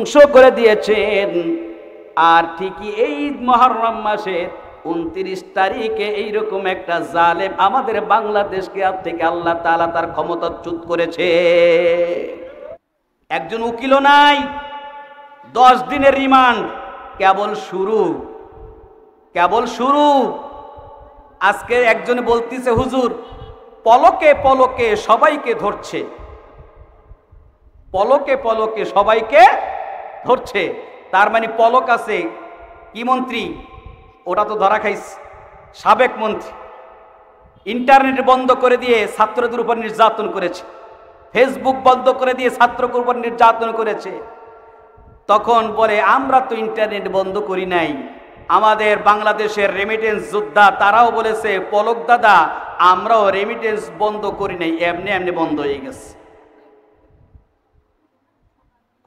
ধ্বংস করে দিয়েছেন। আর ঠিকই এই মুহররম মাসের 29 তারিখে এইরকম একটা জালেম আমাদের বাংলাদেশকে থেকে আল্লাহ তাআলা তার ক্ষমতাচ্যুত করেছে। একজন উকিলও নাই, 10 দিনের রিমান্ড কেবল শুরু, কেবল শুরু। আজকে একজন বলতেছে, হুজুর পলকে পলকে সবাইকে ধরছে, পলকে পলকে সবাইকে ধরছে। তার মানে পলক আছে কি মন্ত্রী, ওটা তো ধরা খাইছে সাবেক মন্ত্রী। ইন্টারনেট বন্ধ করে দিয়ে ছাত্রদের উপর নির্যাতন করেছে, ফেসবুক বন্ধ করে দিয়ে ছাত্রদের উপর নির্যাতন করেছে। তখন বলে আমরা তো ইন্টারনেট বন্ধ করি নাই, আমাদের বাংলাদেশের রেমিটেন্স যোদ্ধা তারাও বলেছে পলক দাদা আমরাও রেমিটেন্স বন্ধ করি নাই, এমনি এমনি বন্ধ হয়ে গেছে।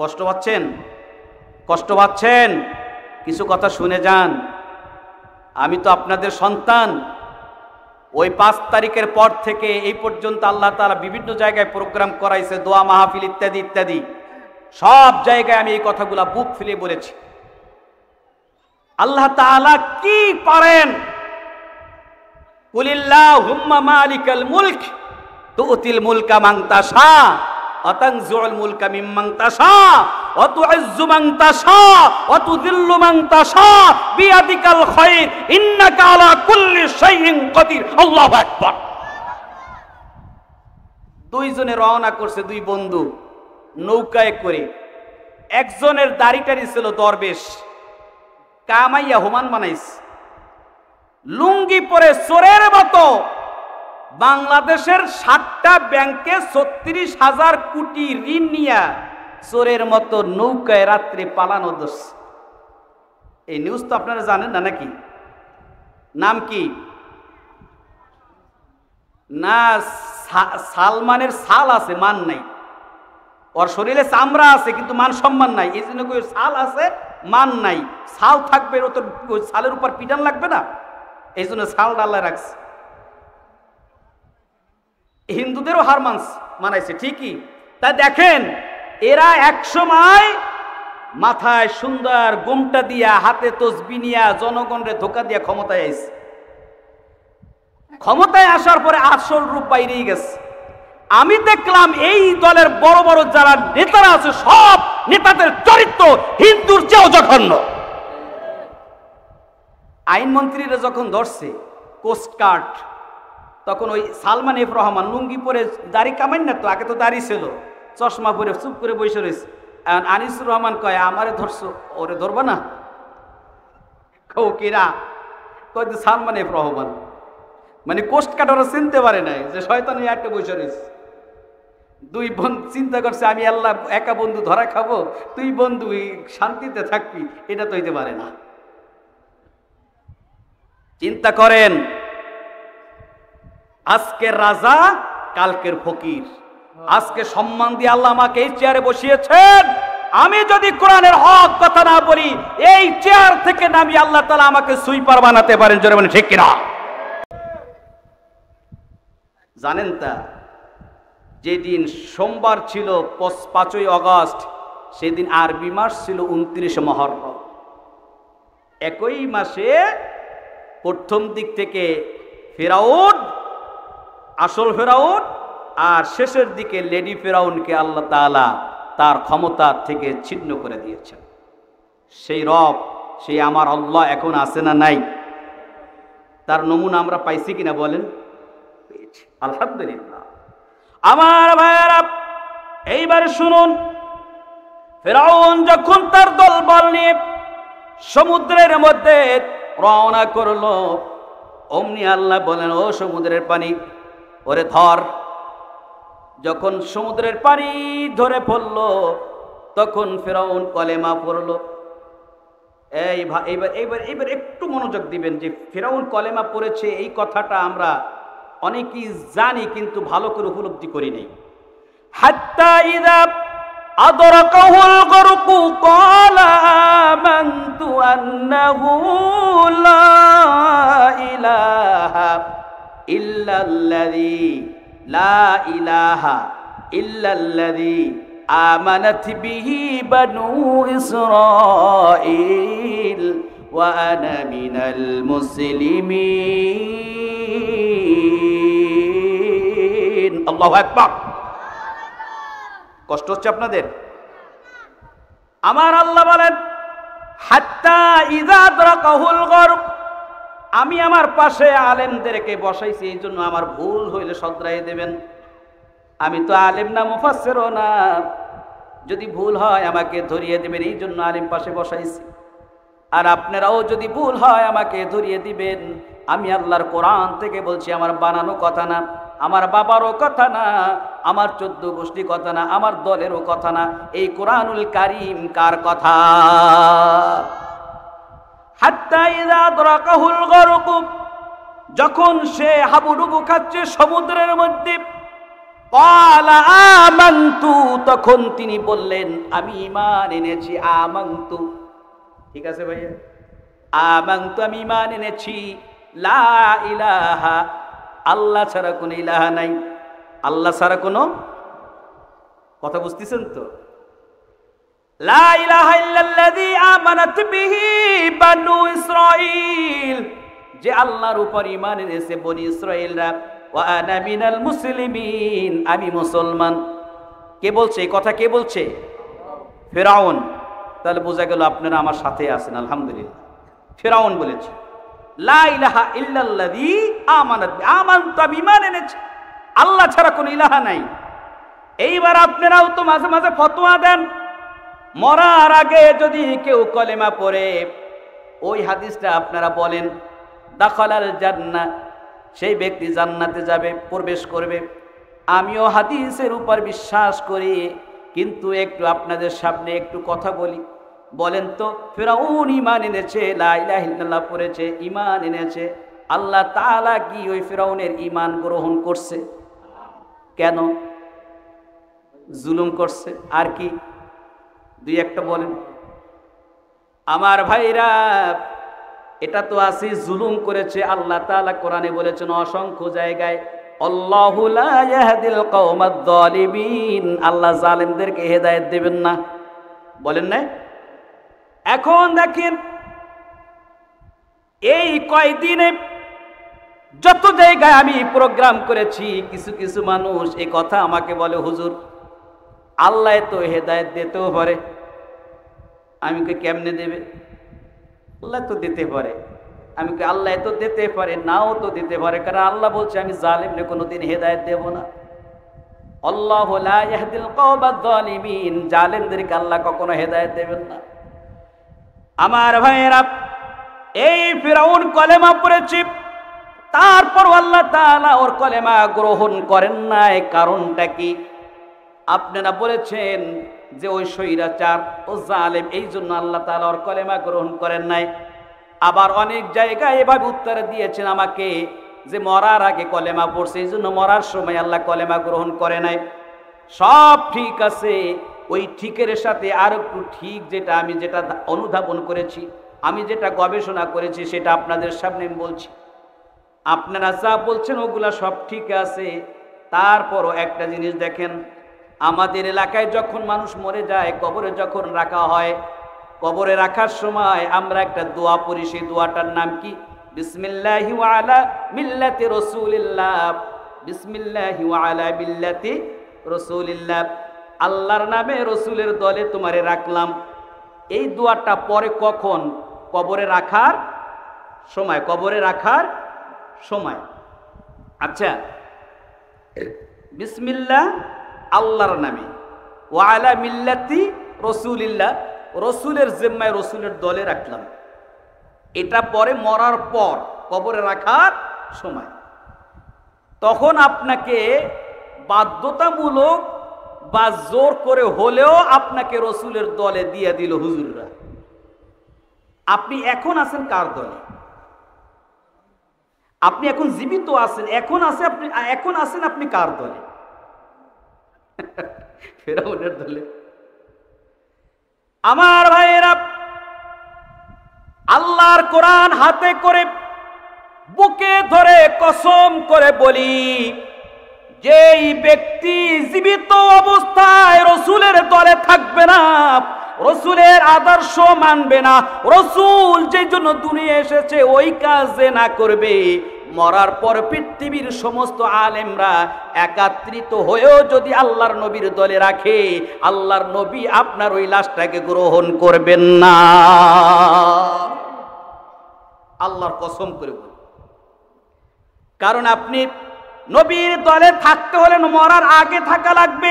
কষ্ট পাচ্ছেন? কষ্ট পাচ্ছেন? কিছু কথা শুনে যান। আমি তো আপনাদের সন্তান। ওই 5 তারিখের পর থেকে এই পর্যন্ত আল্লাহ তাআলা বিভিন্ন জায়গায় প্রোগ্রাম করাইছে, দোয়া মাহফিল ইত্যাদি ইত্যাদি। সব জায়গায় আমি এই কথাগুলা বুক ফুলে বলেছি। আল্লাহ তাআলা কি পারেন? কুলিল্লাহুম্মা মালিকাল মুলক তুতিল মুলকা মান তাশা ওয়া তানজুল মুলকা মিম্মান তাশা ওয়া তুইজ্জু মান তাশা ওয়া তুযিল্লু মান তাশা বিয়াদিকাল খায়র ইন্নাকা আলা কুল্লি শাইইন কাদির। আল্লাহু আকবার। দুইজনে রওনা করছে, দুই বন্ধু নৌকায় করে। একজনের দাড়িটারি ছিল দরবেশ, কামাইয়া হুমান বানাইছে, লুঙ্গি পরে চোরের মতো বাংলাদেশের 7টা ব্যাংকে 36,000 কোটি ঋণ নিয়া চোরের মতো নৌকায় রাত্রে পালানো দোষ। এই নিউজ তো আপনারা জানেন না নাকি? নাম কি? না, সালমানের সাল আছে, মান নাই। ওর শরীরে চামড়া আছে কিন্তু মান সম্মান নাই, এই জন্য সাল আছে মান নাই। সাল থাকবে, ও তো সালের উপর পিটান লাগবে না, এই জন্য সাল ডাল্লা রাখছে। হিন্দুদেরও হার মানাইছে ঠিকই। তা দেখেন, এরা এক সময় মাথায় সুন্দর গোমটা দিয়া, হাতে তসবি নিয়া, জনগণের ধোকা দিয়া ক্ষমতায় আইছে। ক্ষমতায় আসার পরে আসল রূপ বাইরেই গেছে। আমি দেখলাম এই দলের বড় বড় যারা নেতারা আছে, সব নেতাদের চরিত্র হিন্দুর চেয়েও জঘন্য। আইনমন্ত্রীরা যখন ধরছে কোস্টগার্ড, তখন ওই সালমান এফ রহমান লুঙ্গি পরে, দাড়ি কামাই না তো, আগে তো দাড়ি ছিল, চশমা পরে চুপ করে বসে রয়েছে। আনিসুর রহমান কয় আমারে ধরছো, ওরে ধরবা না? কও কিরা? কয় তো সালমান এফ রহমান। মানে কোস্টগার্ড ওরা চিনতে পারে নাই যে শয়তান একটা বসে রয়েছে। দুই বন্ধু চিন্তা করছে আমি আল্লাহ একা বন্ধু ধরা খাবো, তুই বন্ধু শান্তিতে থাকবি, এটা তো হইতে পারে না। চিন্তা করেন, আজকের রাজা কালকের ফকির। আজকে সম্মান দিয়ে আল্লাহ আমাকে এই চেয়ারে বসিয়েছেন, আমি যদি কোরআনের হক কথা না বলি, এই চেয়ার থেকে নামিয়ে আল্লাহ তাআলা আমাকে সুইপার বানাতে পারেন। জোরে বলেন ঠিক কিনা? জানেন তা, যেদিন সোমবার ছিল 5ই আগস্ট, সেদিন আরবি মাস ছিল 29 মুহররম। একই মাসে প্রথম দিক থেকে ফেরাউন, আসল ফেরাউন, আর শেষের দিকে লেডি ফেরাউনকে আল্লাহ তাআলা তার ক্ষমতা থেকে ছিন্ন করে দিয়েছেন। সেই রব, সেই আমার আল্লাহ এখন আছে না নাই? তার নমুনা আমরা পাইছি কিনা বলেন? পেয়েছি, আলহামদুলিল্লাহ। আমার ভাইয়েরা, এইবার শুনুন, ফেরাউন যখন তার দলবল নিয়ে সমুদ্রের মধ্যে রওনা করলো, অমনি আল্লাহ বলেন ও সমুদ্রের পানি ওরে ধর। যখন সমুদ্রের পানি ধরে পড়লো, তখন ফেরাউন কলেমা পড়লো। এইবার একটু মনোযোগ দিবেন যে ফেরাউন কলেমা পড়েছে এই কথাটা আমরা অনেকেই জানি, কিন্তু ভালো করে উপলব্ধি করি নাই। হাত্তা ইযা আদরাকাহুল গরকু ক্বালা আমানতু আন্নাহু লা ইলাহা ইল্লাল্লাযী লা ইলাহা ইল্লাল্লাযী আমানাত বিহি বানু ইসরাঈল ওয়া আনা মিনাল মুসলিমিন। আল্লাহু আকবার। কষ্ট হচ্ছে আপনাদের? আমার আল্লাহ বলেন হাত্তা ইযা আদরাকাহুল গরক, আমি আমার পাশে আলেমদেরকে বসাইছি, এই জন্য আমার ভুল হইলে শোধরাই দেবেন। আমি তো আলেম না, মুফাসসিরও না, যদি ভুল হয় আমাকে ধরিয়ে দেবেন, এই জন্য আলেম পাশে বসাইছি। আর আপনারাও যদি ভুল হয় আমাকে ধরিয়ে দিবেন। আমি আল্লাহর কোরআন থেকে বলছি, আমার বানানো কথা না, আমার বাবারও কথা না, আমার 14 গোষ্ঠী কথা না, আমার দলেরও কথা না। এই কোরআনুল কারীম কার কথা? হাত্তা ইযা আদরাকাহুল গরক, যখন সে হাবুডুবু খাচ্ছে সমুদ্রের মধ্যে, ক্বালা আমানতু, তখন তিনি বললেন আমি ঈমান এনেছি। আমানতু, ঠিক আছে ভাইয়া, আমানতু, আমি ঈমান এনেছি। লা ইলাহা, আল্লাহ ছাড়া কোনো ইলাহা নাই, আল্লাহ ছাড়া কোনো, কথা বুঝতেছেন তো? লা ইলাহা ইল্লাল্লাযী আমানাত বিহি বানু ইসরাঈল, যে আল্লাহর উপর ঈমান এনেছে বনি ইসরাঈলরা। ওয়া আনা মিনাল মুসলিমিন, আমি মুসলমান। কে বলছে এই কথা? কে বলছে? ফিরআউন। তাহলে বোঝা গেল আপনারা আমার সাথে আছেন, আলহামদুলিল্লাহ। ফিরআউন বলেছে লা ইলাহা ইল্লাল্লাযী আমানাত, আমানতু, আমি ঈমান এনেছি, আল্লাহ ছাড়া কোনো ইলাহা নাই। এইবার আপনারাও তো মাঝে মাঝে ফতোয়া দেন, মরার আগে যদি কেউ কলেমা পড়ে, ওই হাদিসটা আপনারা বলেন দাখালাল জান্নাহ, সেই ব্যক্তি জান্নাতে যাবে, প্রবেশ করবে। আমিও হাদিসের উপর বিশ্বাস করি, কিন্তু একটু আপনাদের সামনে একটু কথা বলি। বলেন তো, ফিরআউন ঈমান এনেছে, লা ইলাহা ইল্লাল্লাহ পড়েছে, ঈমান এনেছে, আল্লাহ তাআলা কি ওই ফিরআউনের ঈমান গ্রহণ করছে? কেন? জুলুম করছে। আর কি? দুই একটা বলেন আমার ভাইরা। এটা তো আছে, জুলুম করেছে। আল্লাহ তাআলা কোরআনে বলেছেন অসংখ্য জায়গায়, আল্লাহু লা ইয়াহদিল কওমাদ যালিমিন, আল্লাহ জালেমদেরকে হেদায়েত দেবেন না, বলেন না? এখন দেখেন এই কয়দিনে যত জায়গায় আমি প্রোগ্রাম করেছি, কিছু কিছু মানুষ এই কথা আমাকে বলে, হুজুর আল্লাহ তো হেদায়েত দিতেও পারে। আমি কে কেমনে দেবে? আল্লাহ তো দিতে পারে। আমি কে আল্লাহ তো দিতে পারে, নাও তো দিতে পারে, কারণ আল্লাহ বলছে আমি জালেমরে কোনোদিন হেদায়েত দেব না। আল্লাহু লা ইয়াহদিল কওমাদ যালিমিন, জালেমদেরকে আল্লাহ কখনো হেদায়েত দেবেন না। আমার ভাইয়েরা, এই ফিরআউন কলেমা পড়েছে, তারপর আল্লাহ তাআলা ওর কলেমা গ্রহণ করেন নাই। কারণটা কি? আপনারা বলেছেন যে ওই স্বৈরাচার, ও জালেম, এই জন্য আল্লাহ তাআলা ওর কলেমা গ্রহণ করেন নাই। আবার অনেক জায়গায় এভাবে উত্তর দিয়েছেন আমাকে যে মরার আগে কলেমা পড়ছে, এই জন্য মরার সময় আল্লাহ কলেমা গ্রহণ করে নাই। সব ঠিক আছে, ওই ঠিকের সাথে আর একটু ঠিক, যেটা আমি যেটা অনুধাবন করেছি, আমি যেটা গবেষণা করেছি, সেটা আপনাদের সামনে আমি বলছি। আপনারা যা বলছেন ওগুলা সব ঠিক আছে, তারপরও একটা জিনিস দেখেন, আমাদের এলাকায় যখন মানুষ মরে যায়, কবরে যখন রাখা হয়, কবরে রাখার সময় আমরা একটা দোয়া পড়ি। সেই দোয়াটার নাম কি? বিসমিল্লাহি ওয়া আলা মিল্লাতি রাসূলিল্লাহ, বিসমিল্লাহি ওয়া আলা মিল্লাতি রাসূলিল্লাহ, আল্লাহর নামে রসুলের দলে তোমারে রাখলাম। এই দোয়াটা পরে কখন? কবরে রাখার সময়, কবরে রাখার সময়। আচ্ছা, বিসমিল্লাহ আল্লাহর নামে, ওয়া আলা মিল্লাতি রাসূলিল্লাহ, রসুলের জিম্মায় রসুলের দলে রাখলাম, এটা পরে মরার পর কবরে রাখার সময়। তখন আপনাকে বাধ্যতামূলক বা জোর করে হলেও আপনাকে রসুলের দলে দিয়ে দিল হুজুররা। আপনি এখন আছেন কার দলে? আপনি এখন জীবিত আছেন, এখন আছেন আপনি কার দলে? ফিরআউনের দলে। আমার ভাইয়েরা, আল্লাহর কোরআন হাতে করে বুকে ধরে কসম করে বলি, যেই ব্যক্তি ব্যক্তি জীবিত অবস্থায় রসুলের দলে থাকবে না, রসুলের আদর্শ মানবে না, রসুল যে জন্য দুনিয়া এসেছে ওই কাজ যে না করবে, মরার পর পৃথিবীর সমস্ত আলেমরা একত্রিত হয়েও যদি আল্লাহর নবীর দলে রাখে, আল্লাহর নবী আপনার ওই লাশটাকে গ্রহণ করবেন না। আল্লাহর কসম করে বলি, কারণ আপনি নবীর দলে থাকতে হলে মরার আগে থাকা লাগবে।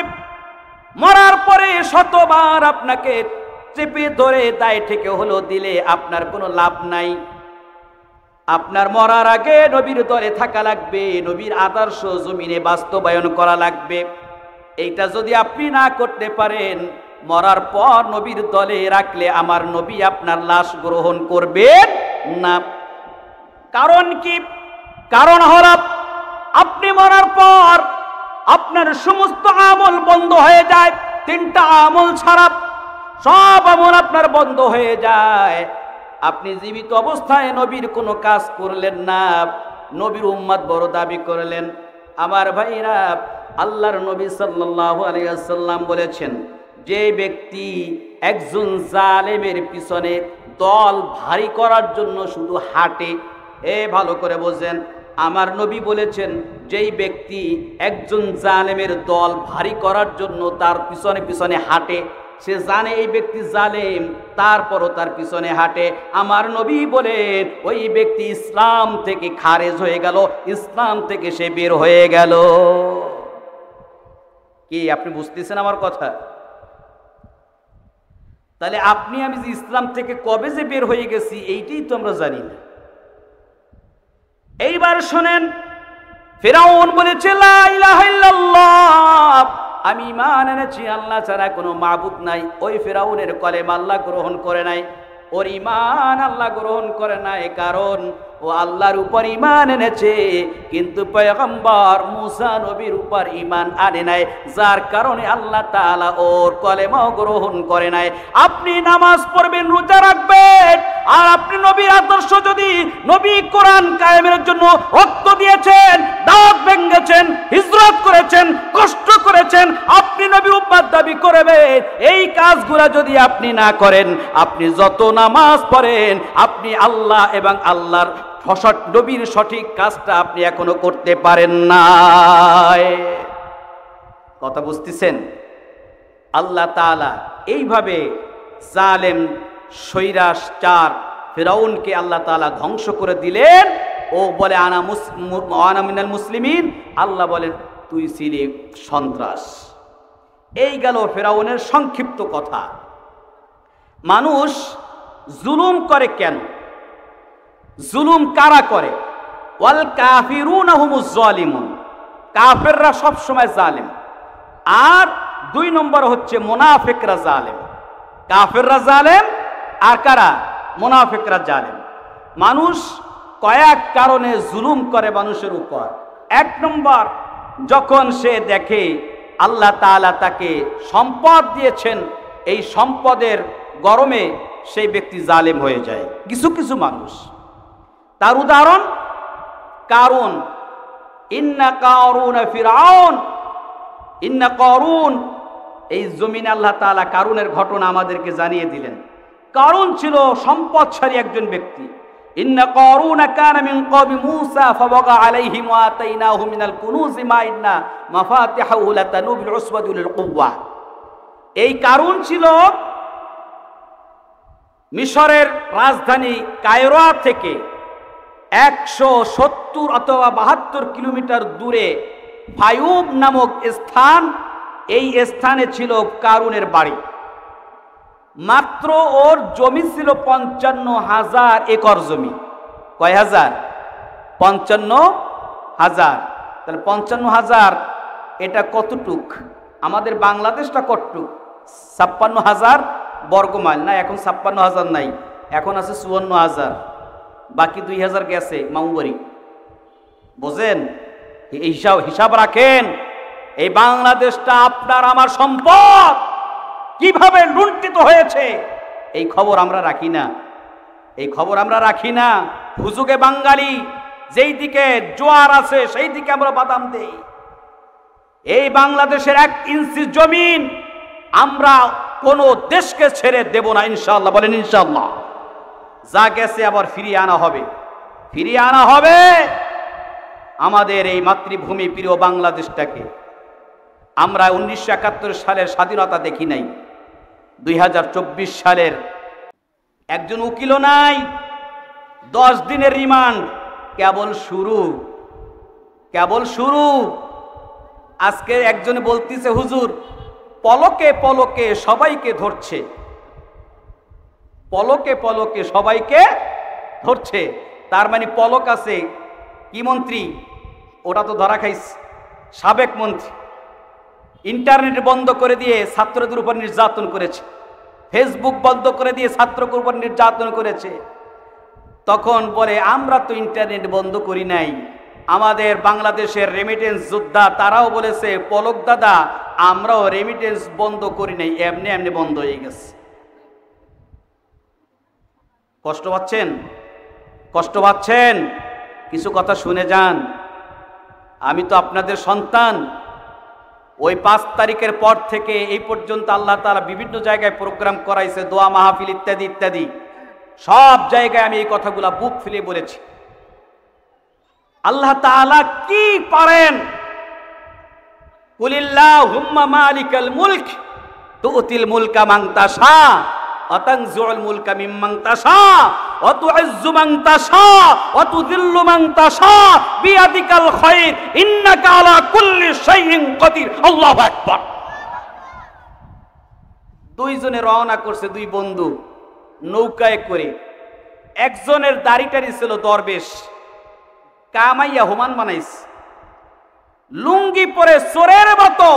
মরার পরে শতবার আপনাকে চেপে ধরে দায় থেকে হলো দিলে আপনার কোনো লাভ নাই। আপনার মরার আগে নবীর দলে থাকা লাগবে, নবীর আদর্শ জমিনে বাস্তবায়ন করা লাগবে। এইটা যদি আপনি না করতে পারেন, মরার পর নবীর দলে রাখলে আমার নবী আপনার লাশ গ্রহণ করবেন না। কারণ কি? কারণ হল আপনি মরার পর আপনার সমস্ত আমল বন্ধ হয়ে যায়। তিনটা আমল ছাড়া সব আমল আপনার বন্ধ হয়ে যায়। আপনি জীবিত অবস্থায় নবীর কোনো কাজ করলেন না, নবীর উম্মত বড় দাবি করলেন। আমার ভাইরা, আল্লাহর নবী সাল্লাল্লাহু আলাইহি ওয়াসাল্লাম বলেছেন, যে ব্যক্তি একজন জালেমের পিছনে দল ভারী করার জন্য শুধু হাঁটে, ভালো করে বোঝেন, আমার নবী বলেছেন যেই ব্যক্তি একজন জালেমের দল ভারী করার জন্য তার পিছনে পিছনে হাঁটে, সে জানে এই ব্যক্তি জালেম, তারপরও তার পিছনে হাঁটে, আমার নবী বলেন ওই ব্যক্তি ইসলাম থেকে খারেজ হয়ে গেল, ইসলাম থেকে সে বের হয়ে গেল। কি আপনি বুঝতেছেন আমার কথা? তাহলে আপনি আমি যে ইসলাম থেকে কবে যে বের হয়ে গেছি এইটাই তো আমরা জানি না। এইবার শোনেন, ফিরআউন বলেছে লা ইলাহা ইল্লাল্লাহ, আমি ঈমান এনেছি আল্লাহ ছাড়া কোনো মাবুদ নাই। ওই ফিরআউনের কলেমা আল্লাহ গ্রহণ করে নাই, ওর ঈমান আল্লাহ গ্রহণ করে নাই, কারণ ও আল্লাহর উপর ঈমান এনেছে কিন্তু পয়গম্বর মুসা নবীর উপর ঈমান আনে নাই, যার কারণে আল্লাহ তাআলা ওর কলেমাও গ্রহণ করে নাই। আপনি নামাজ পড়বেন, রোজা রাখবেন, আর আপনি নবীর আদর্শ যদি নবী কোরআন কায়েমের জন্য রক্ত দিয়েছেন, দাওয়াত ভেঙেছেন, হিজরত করেছেন, কষ্ট করেছেন, আপনি নবীর উম্মত দাবি করবেন, এই কাজগুলা যদি আপনি না করেন, আপনি যত নামাজ পড়েন, আপনি আল্লাহ এবং আল্লাহর নবীর সঠিক কাজটা আপনি এখনো করতে পারেন না। কথা বুঝতেছেন? আল্লাহ তাআলা এইভাবে জালেম সৈরাচার ফিরআউনকে আল্লাহ তাআলা ধ্বংস করে দিলেন। ও বলে আনা মিনাল মুসলিমিন, আল্লাহ বলেন তুই ছিলি সন্ত্রাস। এই গেল ফিরআউনের সংক্ষিপ্ত কথা। মানুষ জুলুম করে কেন? জুলুম কারা করে? ওয়াল কাফিরুনা হুমুজ জালিমুন, কাফেররা সব সময় জালেম। আর দুই নম্বর হচ্ছে মুনাফিকরা জালেম। কাফেররা জালেম আর কারা? মুনাফিকরা জালেম। মানুষ কয়েক কারণে জুলুম করে মানুষের উপর। এক নম্বর, যখন সে দেখে আল্লাহ তাআলা তাকে সম্পদ দিয়েছেন, এই সম্পদের গরমে সেই ব্যক্তি জালেম হয়ে যায়। কিছু কিছু মানুষ, তার উদাহরণ কারুন। ইন্না কারুন ফিরআউন, ইন্না কারুন, এই জমিনে আল্লাহ তাআলা কারুনের ঘটনা আমাদেরকে জানিয়ে দিলেন। কারুন ছিল সম্পদশালী একজন ব্যক্তি। ইন্না কারুন কানা মিন কওমি মূসা ফাবাগা আলাইহিম ওয়া আতাইনাহু মিনাল কুনুজি মা ইন্না মাফাতিহু লাতানু বিল উসবাতি লিল কুওয়া। এই কারুন ছিল মিশরের রাজধানী কায়রো থেকে 170 অথবা 72 কিলোমিটার দূরে ফায়ুব নামক স্থান, এই স্থানে ছিল কারুনের বাড়ি। মাত্র ওর জমি ছিল 55,000 একর জমি। কয় হাজার? 55,000। তাহলে 55,000 এটা কতটুক? আমাদের বাংলাদেশটা কতটুক? 56,000 বর্গমাইল। না, এখন 56,000 নাই, এখন আছে 54,000, বাকি 2,000 গেছে মামুবাড়ি। বোঝেন? এই হিসাব রাখেন। এই বাংলাদেশটা আপনার আমার সম্পদ কিভাবে লুণ্ঠিত হয়েছে এই খবর আমরা রাখি না, এই খবর আমরা রাখি না। হুজুগে বাঙালি যেই দিকে জোয়ার আছে সেই দিকে আমরা বাদাম দেই। এই বাংলাদেশের 1 ইঞ্চি জমিন আমরা কোন দেশকে ছেড়ে দেব না ইনশাআল্লাহ। বলেন ইনশাআল্লাহ। যা গেছে আবার ফিরিয়ে আনা হবে, ফিরিয়ে আনা হবে আমাদের এই মাতৃভূমি প্রিয় বাংলাদেশটাকে। আমরা 1971 সালের স্বাধীনতা দেখি নাই, 2024 সালের একজন উকিলও নাই, 10 দিনের রিমান্ড কেবল শুরু, কেবল শুরু। আজকে একজন বলতেছে হুজুর পলকে পলকে সবাইকে ধরছে, পলকে পলকে সবাইকে ধরছে। তার মানে পলক আছে কি মন্ত্রী, ওটা তো ধরা খাইছে সাবেক মন্ত্রী। ইন্টারনেট বন্ধ করে দিয়ে ছাত্রদের উপর নির্যাতন করেছে, ফেসবুক বন্ধ করে দিয়ে ছাত্রদের উপর নির্যাতন করেছে। তখন বলে আমরা তো ইন্টারনেট বন্ধ করি নাই, আমাদের বাংলাদেশের রেমিটেন্স যোদ্ধা তারাও বলেছে পলক দাদা আমরাও রেমিটেন্স বন্ধ করি নাই, এমনি এমনি বন্ধ হয়ে গেছে। কষ্ট পাচ্ছেন, কষ্ট পাচ্ছেন? কিছু কথা শুনে যান। আমি তো আপনাদের সন্তান। ওই 5 তারিখের পর থেকে এই পর্যন্ত আল্লাহ তাআলা বিভিন্ন জায়গায় প্রোগ্রাম করাইছে, দোয়া মাহফিল ইত্যাদি ইত্যাদি। সব জায়গায় আমি এই কথাগুলা বুক ফুলে বলেছি। আল্লাহ তাআলা কি পারেন? কুলিল্লাহুম্মা মালিকাল মুলক তুতিল মুলকা মান তাশা ওয়া তানজিউল মুলকা মিম্মান তাশা ওয়া তুইজ্জু মান তাশা ওয়া তুযিল্লু মান তাশা বিয়াদিকাল খায়র ইন্নাকা আলা কুল্লি শাইইন কাদির। আল্লাহু আকবার। দুইজনে রওনা করছে, দুই বন্ধু নৌকায় করে। একজনের দাড়িটারি ছিল দরবেশ, কামাইয়া হুমান বানাইছে, লুঙ্গি পরে চোরের মতো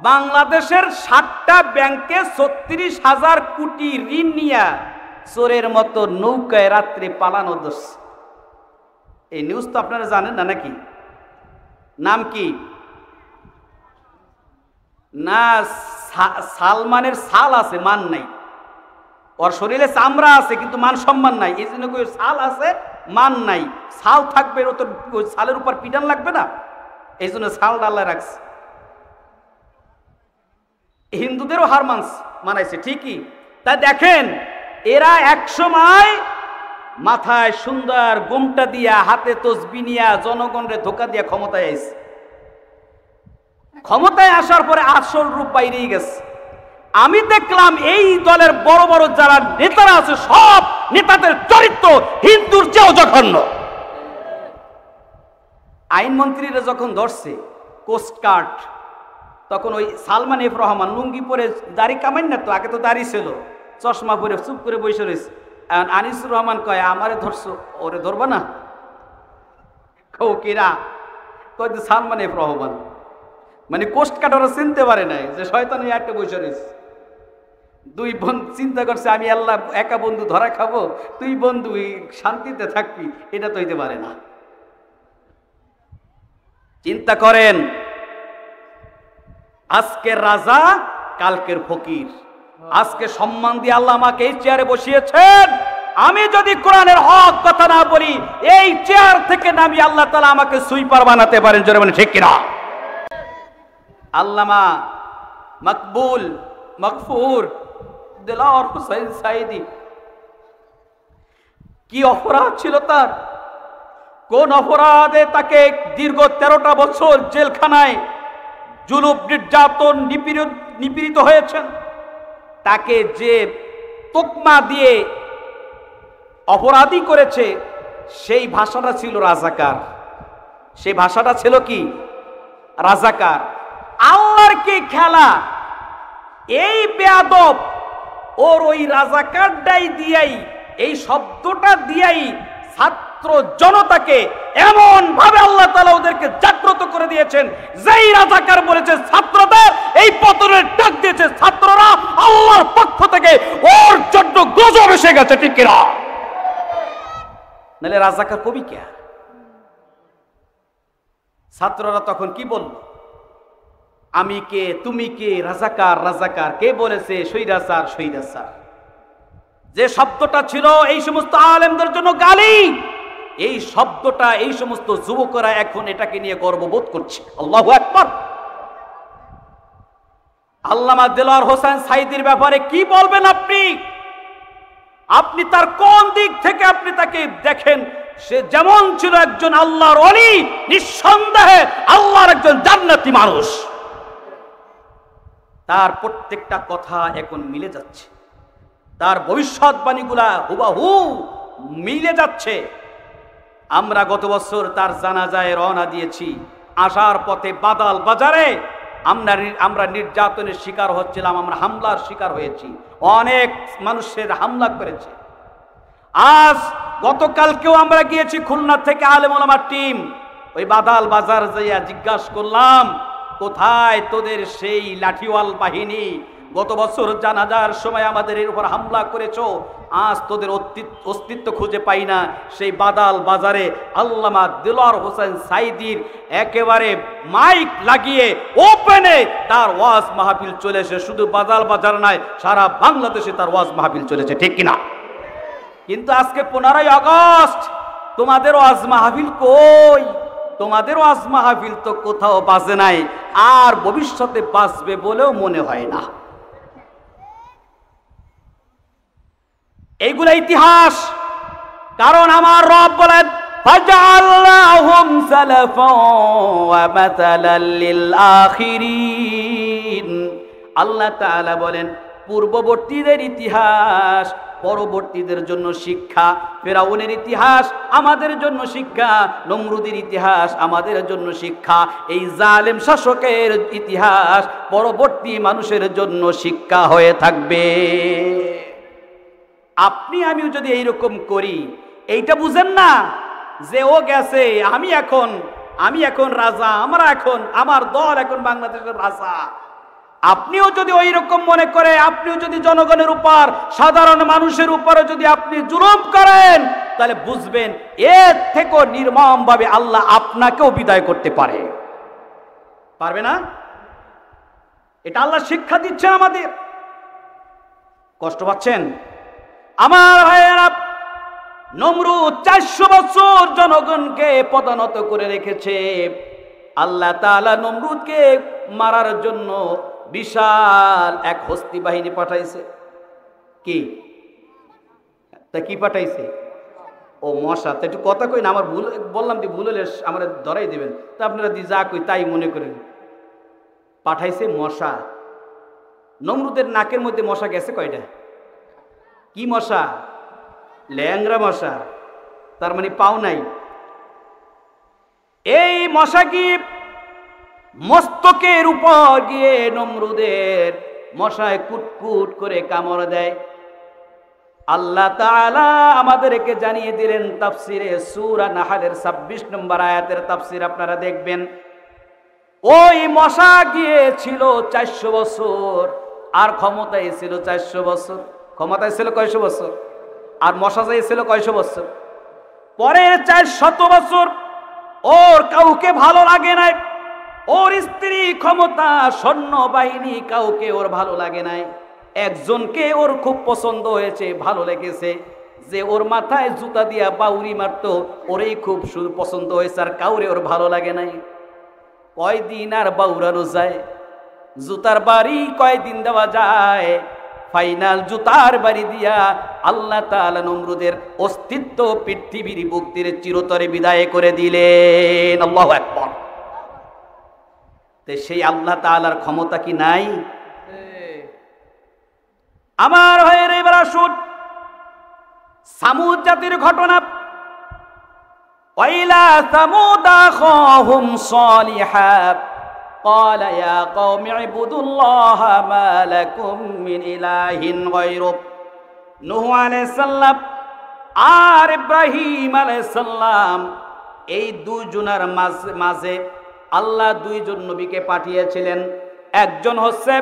বাংলাদেশের 7টা ব্যাংকে 36,000 কোটি ঋণ নিয়া চোরের মতো নৌকায় রাত্রে পালানো দোষ। এই নিউজ তো আপনারা জানেন না নাকি? নাম কি? না, সালমানের সাল আছে, মান নাই। ওর শরীরে চামড়া আছে কিন্তু মান সম্মান নাই, এই জন্য সাল আছে মান নাই। সাল থাকবে, ও তো সালের উপর পিটান লাগবে না, এই জন্য সাল ডাল্লা রাখছে। হিন্দুদেরও হার মানাইছে ঠিকই। তা দেখেন এরা একসময় মাথায় সুন্দর গোমটা দিয়া, হাতে তসবি নিয়া, জনগণরে ধোকা দিয়া ক্ষমতায় আইছে। ক্ষমতায় আসার পরে আসল রূপ বাইরেই গেছে। আমি দেখলাম এই দলের বড় বড় যারা নেতারা আছে, সব নেতাদের চরিত্র হিন্দুর চেয়েও জঘন্য। আইনমন্ত্রীরা যখন ধরছে কোস্টগার্ড, তখন ওই সালমান এফ রহমান লুঙ্গি পরে, দাড়ি কামাই না তো, আগে তো দাড়ি ছিল, চশমা পরে চুপ করে বসে রয়েছে। আনিসুর রহমান কয় আমারে ধরছো, ওরে ধরবা না? কিরা কয় সালমান এফ রহমান। মানে কোস্টগার্ড ওরা চিনতে পারে নাই যে শয়তান একটা বসে রয়েছে। দুই বন্ধু চিন্তা করছে আমি আল্লাহ একা বন্ধু ধরা খাবো, তুই বন্ধু শান্তিতে থাকবি, এটা তো হইতে পারে না। চিন্তা করেন, আজকের রাজা কালকের ফকির। আজকে সম্মান দিয়ে আল্লাহ আমাকে এই চেয়ারে বসিয়েছেন, আমি যদি কোরআনের হক কথা না বলি, এই চেয়ার থেকে নামি আল্লাহ তাআলা আমাকে সুইপার বানাতে পারেন। জোরে বলেন ঠিক কিনা? আল্লামা মকবুল মগফুর দিলওয়ার হোসেন সাইদি, কি অপরাধ ছিল তার? কোন অপরাধে তাকে দীর্ঘ 13টা বছর জেলখানায় জুলুম নির্যাতন নিপীড়িত হয়েছেন? তাকে যে তোকমা দিয়ে অপরাধী করেছে, সেই ভাষাটা ছিল রাজাকার। সেই ভাষাটা ছিল কি? রাজাকার। আল্লাহর কি খেলা! এই বেয়াদব ওর ওই রাজাকারটাই দিয়াই, এই শব্দটা দিয়াই ছাত্র জনতাকে এমন ভাবে আল্লাহ তাআলা ওদেরকে জাগ্রত করে দিয়েছেন, যেই রাজাকার বলেছে ছাত্রদের এই পতনের ডাক দিয়েছে, ছাত্ররা আল্লাহর পক্ষ থেকে ওর জন্য গজব এসে গেছে। ঠিক কিনা? নাহলে রাজাকার কবি কে? ছাত্ররা তখন কি বলল? আমি কে, তুমি কে, রাজাকার রাজাকার। কে বলেছে স্বৈরাচার স্বৈরাচার? যে শব্দটা ছিল এই সমস্ত আলেমদের জন্য গালি, এই শব্দটা এই সমস্ত যুবকরা এখন এটাকে নিয়ে গর্ববোধ করছে। আল্লাহু আকবার। আল্লামা দেলোয়ার হোসেন সাঈদীর ব্যাপারে কি বলবেন আপনি? আপনি তার কোন দিক থেকে আপনি তাকে দেখেন? সে যেমন ছিল একজন আল্লাহর ওলি, নিঃসন্দেহে আল্লাহর একজন জান্নাতি মানুষ। তার প্রত্যেকটা কথা এখন মিলে যাচ্ছে, তার ভবিষ্যৎবাণীগুলা হুবহু মিলে যাচ্ছে। আমরা গত বছর তার জানাজায় রওনা দিয়েছি, আসার পথে বাদাল বাজারে আমরা নির্যাতনের শিকার হচ্ছিলাম, আমরা হামলার শিকার হয়েছি, অনেক মানুষের হামলা করেছে। আজ গতকালকেও আমরা গিয়েছি খুলনা থেকে আলেম ওলামার টিম, ওই বাদাল বাজার যাইয়া জিজ্ঞাসা করলাম, কোথায় তোদের সেই লাঠিওয়াল বাহিনী? গত বছর জানাজার সময় আমাদের এর উপর হামলা করেছো, আজ তোদের অস্তিত্ব খুঁজে পাই না। সেই বাদাল বাজারে আল্লামা দেলোয়ার হোসেন সাঈদীর একেবারে মাইক লাগিয়ে ওপেনে তার ওয়াজ মাহফিল চলেছে। শুধু বাদাল বাজার নয়, সারা বাংলাদেশে তার ওয়াজ মাহফিল চলেছে, ঠিক কিনা? কিন্তু আজকে 15ই আগস্ট তোমাদের ওয়াজ মাহফিল কই? তোমাদের ওয়াজ মাহফিল তো কোথাও বাজে নাই, আর ভবিষ্যতে বাজবে বলেও মনে হয় না। এইগুলো ইতিহাস। কারণ আমার রব বলেন, ফাজআলনাহুম সালাফাও ওয়া মাতালাল লিল আখিরিন। আল্লাহ তাআলা বলেন, পূর্ববর্তীদের ইতিহাস পরবর্তীদের জন্য শিক্ষা। ফেরাউনের ইতিহাস আমাদের জন্য শিক্ষা, নমরুদের ইতিহাস আমাদের জন্য শিক্ষা। এই জালেম শাসকের ইতিহাস পরবর্তী মানুষের জন্য শিক্ষা হয়ে থাকবে। আপনি আমিও যদি এইরকম করি, এইটা বুঝেন না যে ও গেছে, আমি এখন রাজা, আমার দল এখন বাংলাদেশের রাজা। আপনিও যদি ওই রকম মনে করে, আপনিও যদি জনগণের উপর, সাধারণ মানুষের উপরে যদি আপনি জুলুম করেন, তাহলে বুঝবেন এর থেকেও নির্মম ভাবে আল্লাহ আপনাকেও বিদায় করতে পারবে না? এটা আল্লাহ শিক্ষা দিচ্ছেন আমাদের। কষ্ট পাচ্ছেন আমার ভাইয়েরা? নমরুদ 400 বছর জনগণকে পদানত করে রেখেছে। আল্লাহ তাআলা নমরুদকে মারার জন্য বিশাল এক হস্তি বাহিনী পাঠাইছে। কি পাঠাইছে? ও মশা। তো একটু কথা কই না, আমার ভুল বললাম, ভুল হলে আমার ধরাই দেবেন। তা আপনারা যা কই তাই মনে করেন। পাঠাইছে মশা। নমরুদের নাকের মধ্যে মশা গেছে কয়টা? কি মশা? ল্যাংরা মশা, তার মানে পাও নাই। এই মশা কি মস্তকের উপর গিয়ে নমরুদের মশায় কুটকুট করে কামড় দেয়। আল্লাহ তাআলা আমাদেরকে জানিয়ে দিলেন তাফসিরে সূরা নাহলের 26 নম্বর আয়াতের তাফসির আপনারা দেখবেন। ওই মশা গিয়েছিল 400 বছর, আর ক্ষমতায় ছিল 400 বছর। ক্ষমতায় ছিল কয়শো বছর? আর মশা যাইছিল কয়শো বছর? পরের 400 বছর ওর কাউকে ভালো লাগে নাই। ওর স্ত্রী, ক্ষমতা, সৈন্যবাহিনী কাউকে ওর ভালো লাগে নাই। একজনকে ওর খুব পছন্দ হয়েছে, ভালো লেগেছে, যে ওর মাথায় জুতা দিয়া বাউরি মারতো, ওরেই খুব পছন্দ হয়েছে, আর কাউরে ওর ভালো লাগে নাই। কয়দিন আর বাউরানো যায়? জুতার বাড়ি কয়দিন দেওয়া যায়? ফাইনাল জুতার বাড়ি দিয়া আল্লাহ তাআলা নমরুদের অস্তিত্ব পৃথিবীর বুক থেকে চিরতরে বিদায় করে দিলেন। আল্লাহু আকবার। তে সেই আল্লাহ তাআলার ক্ষমতা কি নাই? আমার ভাইয়ের এবার আসুন সামুদ জাতির ঘটনা। ওয়াইলা সামুদ আখাহুম সালিহা قال يا قوم اعبدوا الله ما لكم من إله غيره। নূহ আলাইহিস সালাম আর ইব্রাহিম আলাইহিস সালাম, এই দুইজনের মাঝে আল্লাহ দুইজন নবীকে পাঠিয়েছিলেন। একজন হচ্ছে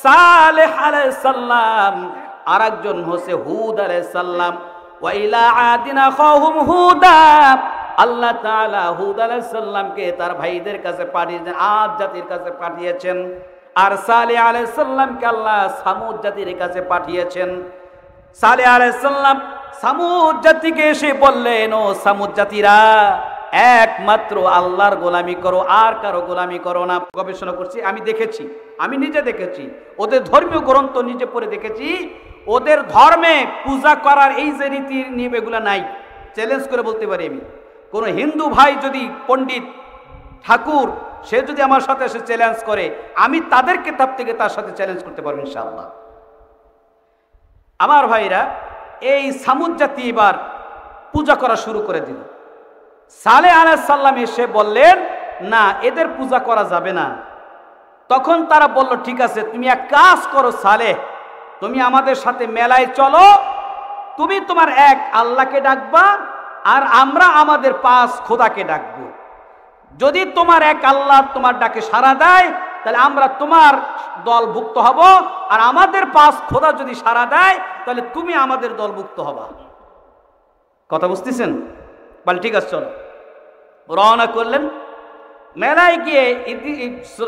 সালেহ আলাইহিস সালাম, আর একজন হচ্ছে হুদ আলাইহিস সালাম। ওয়াইলা আদিনা আখাহুম হুদা, আল্লাহ তাআলা হুদ আলাইহিস সালামকে তার ভাইদের কাছে পাঠিয়েছেন, আদ জাতির কাছে পাঠিয়েছেন। আর সালেহ আলাইহিস সালামকে আল্লাহ সামুদ জাতির কাছে পাঠিয়েছেন। সালেহ আলাইহিস সালাম সামুদ জাতিকে এসে বললেন, ও সামুদ জাতিরা, একমাত্র আল্লাহর গোলামি করো, আর কারো গোলামি করো না। গবেষণা করছি, আমি দেখেছি, আমি নিজে দেখেছি, ওদের ধর্মীয় গ্রন্থ নিজে পড়ে দেখেছি, ওদের ধর্মে পূজা করার এই যে রীতি নিয়ম এগুলো নাই। চ্যালেঞ্জ করে বলতে পারি আমি, কোনো হিন্দু ভাই যদি পণ্ডিত ঠাকুর সে যদি আমার সাথে এসে চ্যালেঞ্জ করে, আমি তাদের কিতাব থেকে তার সাথে চ্যালেঞ্জ করতে পারবো ইনশাআল্লাহ। আমার ভাইরা, এই সামুদ জাতি এবার পূজা করা শুরু করে দিল। সালেহ আলাইহিস সালাম এসে বললেন, না, এদের পূজা করা যাবে না। তখন তারা বলল, ঠিক আছে, তুমি এক কাজ করো সালেহ, তুমি আমাদের সাথে মেলায় চলো, তুমি তোমার এক আল্লাহকে ডাকবা আর আমরা আমাদের 5 খোদাকে ডাকবো। যদি তোমার এক আল্লাহ তোমার ডাকে সাড়া দেয় তাহলে আমরা তোমার দলভুক্ত হব, আর আমাদের 5 খোদা যদি সাড়া দেয় তাহলে তুমি আমাদের দলভুক্ত হবা। কথা বুঝতেছেন? বলে ঠিক আছে, চলো। রওনা করলেন। মেলায় গিয়ে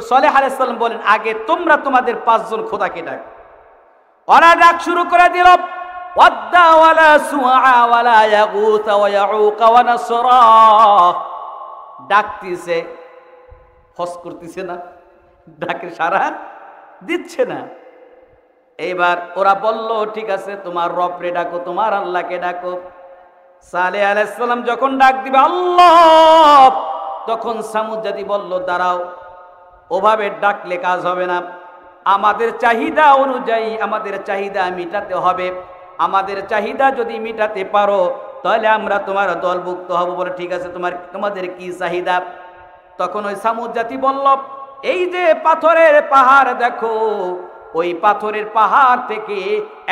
সালেহ আলাইহিস সালাম বলেন, আগে তোমরা তোমাদের 5 জন খোদাকে ডাক। ওরা ডাক শুরু করে দিল, ওয়াদ্দা ওয়ালা সুআ ওয়ালা ইয়াগুত ওয়া ইয়াউক ওয়া নাসরা। ডাকতেছে, ফস করতেছে না, ডাকের সাড়া দিচ্ছে না। এইবার ওরা বলল, ঠিক আছে, তোমার রবরে ডাকো, তোমার আল্লাহকে ডাকো। সালেহ আলাইহিস সালাম যখন ডাক দিবে আল্লাহ, তখন সামুদ জাতি বলল, দাঁড়াও, ওভাবে ডাকলে কাজ হবে না, আমাদের চাহিদা অনুযায়ী আমাদের চাহিদা মিটাতে হবে। আমাদের চাহিদা যদি মিটাতে পারো তাহলে আমরা তোমার দলভুক্ত হব। বলে ঠিক আছে, তোমাদের কি চাহিদা? তখন ওই সামুদ জাতি বলল, এই যে পাথরের পাহাড় দেখো, ওই পাথরের পাহাড় থেকে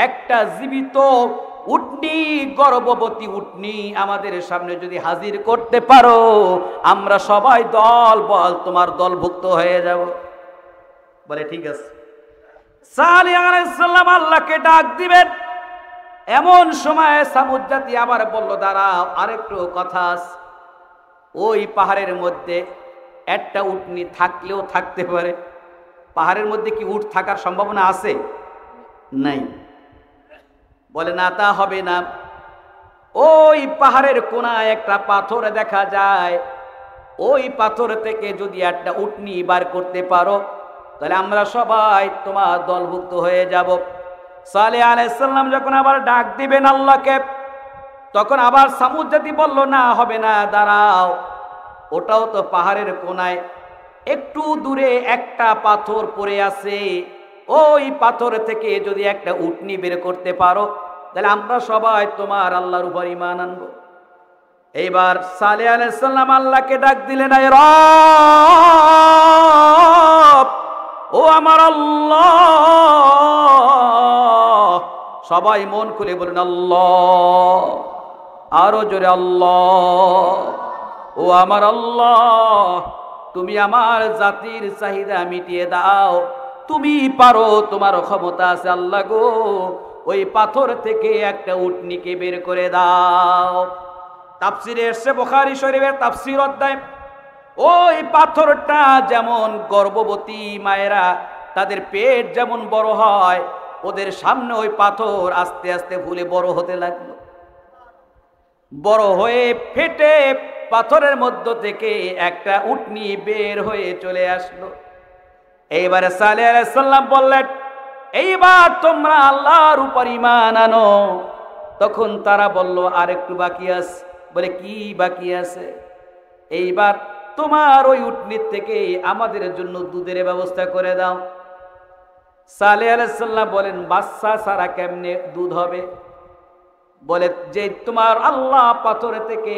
একটা জীবিত উটনি, গর্ভবতী উটনি আমাদের সামনে যদি হাজির করতে পারো, আমরা সবাই দল বল তোমার দলভুক্ত হয়ে যাব। বলে ঠিক আছে। সালেহ আলাইহিস সালাম আল্লাহকে ডাক দিবেন, এমন সময় সামুদ জাতি আবার বলল, দাঁড়াও, আরেকটু কথা আছে। ওই পাহাড়ের মধ্যে একটা উটনি থাকলেও থাকতে পারে। পাহাড়ের মধ্যে কি উট থাকার সম্ভাবনা আছে? নাই। বলে না, তা হবে না। ওই পাহাড়ের কোনায় একটা পাথর দেখা যায়, ওই পাথর থেকে যদি একটা উটনি বার করতে পারো তাহলে আমরা সবাই তোমার দলভুক্ত হয়ে যাব। সালেহ আলাইহিস সালাম যখন আবার ডাক দিবেন আল্লাহকে, তখন আবার সামুদ জাতি বলল, না, হবে না, দাঁড়াও, ওটাও তো পাহাড়ের কোনায়, একটু দূরে একটা পাথর পড়ে আছে, ওই পাথর থেকে যদি একটা উটনি বের করতে পারো তাহলে আমরা সবাই তোমার আল্লাহর উপর ঈমান আনবো। এইবার সালেহ আলাইহিস সালাম আল্লাহকে ডাক দিলেন, আয় রব, ও আমার আল্লাহ। সবাই মন খুলে বলেন আল্লাহ, আরো জোরে আল্লাহ। ও আমার আল্লাহ, তুমি আমার জাতির চাহিদা মিটিয়ে দাও, তুমি পারো, তোমার ক্ষমতা আছে আল্লাহ গো, ওই পাথর থেকে একটা উটনিকে বের করে দাও। তাফসিরে এসেছে, বুখারী শরীফের তাফসির অধ্যায়, ওই পাথরটা যেমন গর্ভবতী মায়েরা তাদের পেট যেমন বড় হয়, ওদের সামনে ওই পাথর আস্তে আস্তে ফুলে বড় হতে লাগলো। বড় হয়ে ফেটে পাথরের মধ্য থেকে একটা উটনি বের হয়ে চলে আসলো। এইবারে সালেহ আলাইহিস সালাম বললেন, এইবার তোমরা আল্লাহর উপর ঈমান আনো। তখন তারা বলল, আরেকটু বাকি আছে। বলে কি বাকি আছে? এইবার তোমার ওই উটনির থেকে আমাদের জন্য দুধের ব্যবস্থা করে দাও। সালেহ আলাইহিস সালাম বলেন, বাচ্চা ছাড়া কেমনে দুধ হবে? বলে, যে তোমার আল্লাহ পাথর থেকে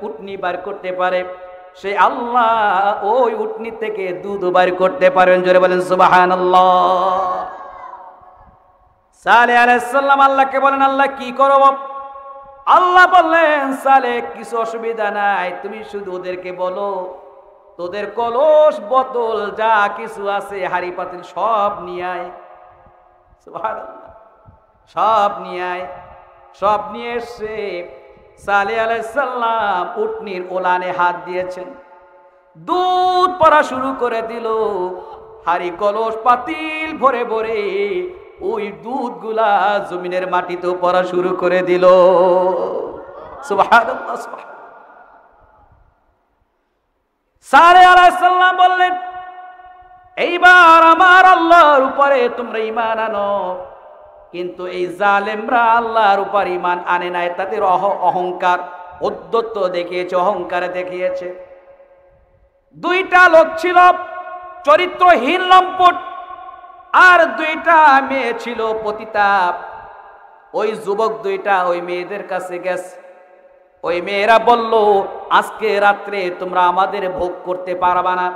উটনি বার করতে পারে, সে আল্লাহ ওই উটনি থেকে দুধ বার করতে পারেন। জোরে বলেন সুবহানাল্লাহ। সালেহ আলাইহিস সালাম আল্লাহকে বলেন, আল্লাহ কি করব? আল্লাহ বললেন, সালেহ, কিছু অসুবিধা নাই, তুমি শুধু ওদেরকে বলো তোদের কলস বোতল যা কিছু আছে হাড়ি পাতিল সব নিয়ে আয়। সুবহানাল্লাহ। সব নিয়ে আয়। সব নিয়ে এসে সালেহ আলাইহিস সালাম উটনির ওলানে হাত দিয়েছেন, দুধ পড়া শুরু করে দিল। হাড়ি কলস পাতিল ভরে ভরে ওই দুধগুলা জমিনের মাটিতেও পড়া শুরু করে দিল। সুবহানাল্লাহ, সুবহানাল্লাহ। সালেহ আলাইহিস সালাম বললেন, এইবার আমার আল্লাহর উপরে তোমরা ঈমান আনো। কিন্তু এই জালেমরা আল্লাহর উপর ঈমান আনে নাই, তাদের অহংকার উদ্ধত্ত দেখিয়েছে, অহংকার দেখিয়েছে। দুইটা লোক ছিল চরিত্রহীন লম্পট, আর দুইটা মেয়ে ছিল পতিতা। ওই যুবক দুইটা ওই মেয়েদের কাছে গেছে। ওই মেয়েরা বলল, আজকে রাত্রে তোমরা আমাদের ভোগ করতে পারবা না।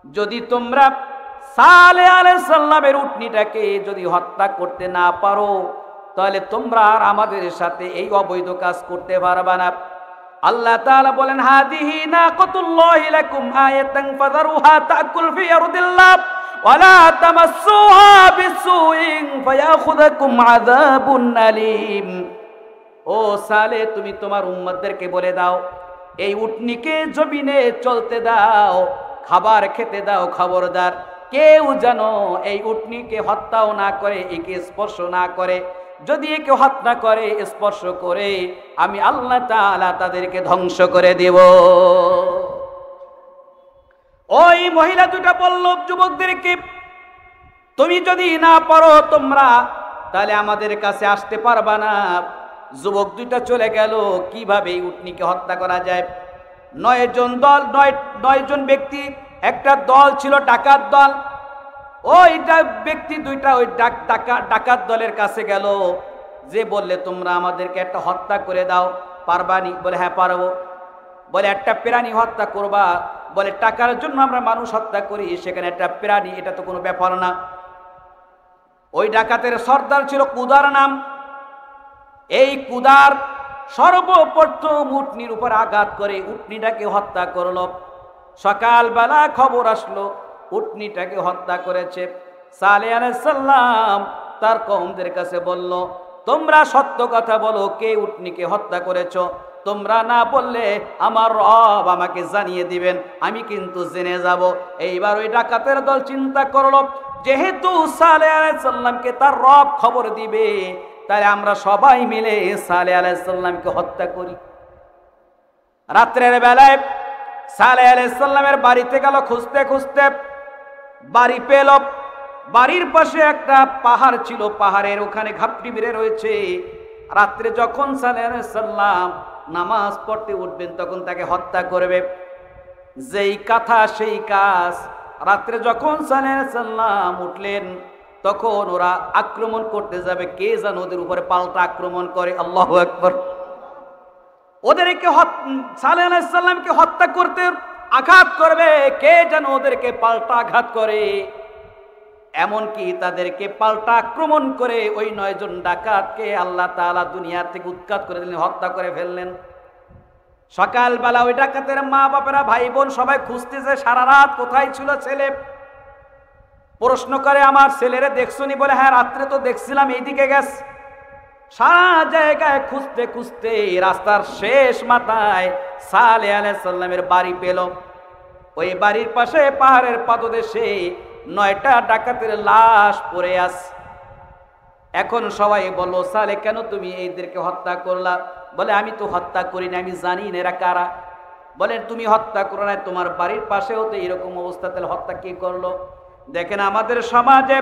যদি তোমরা সালেহ আলাইহিস সালামের উটনিটাকে যদি হত্যা করতে না পারো, তাহলে তোমরা আর আমাদের সাথে এই অবৈধ কাজ করতে পারবা না। আল্লাহ তাআলা বলেন, হাদিহি নাকাতুল্লাহি লাকুম আয়াতান ফাযারুহা তাকুল ফি আরদিল্লাহ ওয়ালা তামাসসুহা বিসুইন ফায়াখুযাকুম আযাবুন আলীম। ও সালেহ, তুমি তোমার উম্মতদেরকে বলে দাও, এই উটনিকে জমিনে চলতে দাও, খাবার খেতে দাও, খবরদার কেউ যেন এই উটনিকে হত্যাও না করে, একে স্পর্শ না করে। যদি একে হত্যা করে, স্পর্শ করে, আমি আল্লাহ তাআলা তাদেরকে ধ্বংস করে দেব। ওই মহিলা দুটা বলল যুবকদেরকে, তুমি যদি না পারো তোমরা, তাহলে আমাদের কাছে আসতে পারবা না। যুবক দুইটা চলে গেল। কিভাবে এই উটনিকে হত্যা করা যায়? 9 জন ব্যক্তি, একটা দল ছিল ডাকাত দল। ওইটা ব্যক্তি দুইটা ওই ডাকাত দলের কাছে গেল, যে বললে তোমরা আমাদেরকে একটা হত্যা করে দাও, পারবানি? বলে হ্যাঁ পারবো। বলে একটা প্রাণী হত্যা করবা? বলে টাকার জন্য আমরা মানুষ হত্যা করি, সেখানে একটা প্রাণী, এটা তো কোনো ব্যাপার না। ওই ডাকাতের সর্দার ছিল কুদার নাম। এই কুদার সর্বপ্রথম উটনির উপর আঘাত করে উটনিটাকে হত্যা করলো। সকালবেলা খবর আসলো উটনিটাকে হত্যা করেছে। সালেহ আলাইহিস সালাম তার কওমদের কাছে বলল, তোমরা সত্য কথা বলো, কে উটনিকে হত্যা করেছো? তোমরা না বললে আমার রব আমাকে জানিয়ে দিবেন, আমি কিন্তু জেনে যাব। এইবার ওই ডাকাতের দল চিন্তা করলো, যেহেতু সালেহ আলাইহিস সালামকে তার রব খবর দিবে, তাহলে আমরা সবাই মিলে সালেহ আলাইহিস সালামকে হত্যা করি। রাত্রের বেলায় সালেহ আলাইহিস সালামের বাড়িতে গেল, খুঁজতে খুঁজতে বাড়ি পেল। বাড়ির পাশে একটা পাহাড় ছিল, পাহাড়ের ওখানে ঘাপটি মেরে রয়েছে। রাত্রে যখন সালেহ আলাইহিস সালাম নামাজ পড়তে উঠবেন, তখন তাকে হত্যা করবে। যেই কথা সেই কাজ। রাত্রে যখন সালেহ আলাইহিস সালাম উঠলেন, তখন ওরা আক্রমণ করতে যাবে, কে যেন ওদের উপরে পাল্টা আক্রমণ করে। আল্লাহু আকবার। ওদেরকে সালেহ আলাইহিস সালামকে হত্যা করতে আঘাত করবে, কে যেন ওদেরকে পাল্টা আঘাত করে। এমনকি তাদেরকে পাল্টা আক্রমণ করে ওই 9 জন ডাকাতকে আল্লাহ তাআলা দুনিয়া থেকে উৎখাত করে দিলেন, হত্যা করে ফেললেন। সকালবেলা ওই ডাকাতের মা বাপেরা, ভাই বোন সবাই খুঁজতেছে, সারা রাত কোথায় ছিল ছেলে। প্রশ্ন করে, আমার ছেলেরে দেখছনি? বলে হ্যাঁ, রাত্রে তো দেখছিলাম, এইদিকে গেছে। সারা জায়গায় খুঁজতে খুঁজতে রাস্তার শেষ মাথায় সালেহ আলাইহিস সালামের বাড়ি পেল। ওই বাড়ির পাশে পাহাড়ের পাদদেশে 9টা ডাকাতের লাশ পড়ে আছে। এখন সবাই বলল, সালেহ কেন তুমি এদেরকে হত্যা করলা? বলে আমি তো হত্যা করি না, আমি জানি না এরা কারা। বলেন তুমি হত্যা করো না, তোমার বাড়ির পাশেও তো এরকম অবস্থা, তাহলে হত্যা কে করলো? দেখেন আমাদের সমাজে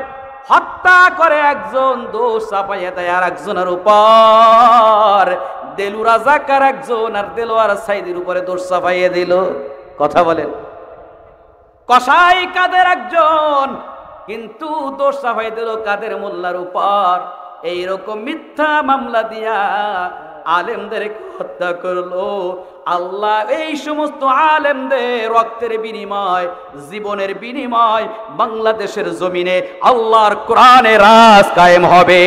হত্যা করে একজন, দোষ চাপাইয়া দেয় আর একজনের উপর। দেলু রাজাকার একজন আর দেলোয়ার সাইদের উপরে দোষ চাপাইয়া দিল। কথা বলেন। কসাই কাদের একজন, কিন্তু দোষ চাপাইয়া দিল কাদের মোল্লার উপর। এইরকম মিথ্যা মামলা দিয়া আলেমদেরকে হত্যা করলো। আল্লাহ এই সমস্ত আলেমদের রক্তের বিনিময়, জীবনের বিনিময় বাংলাদেশের জমিনে আল্লাহর কোরআনের রাজ কায়েম হবে।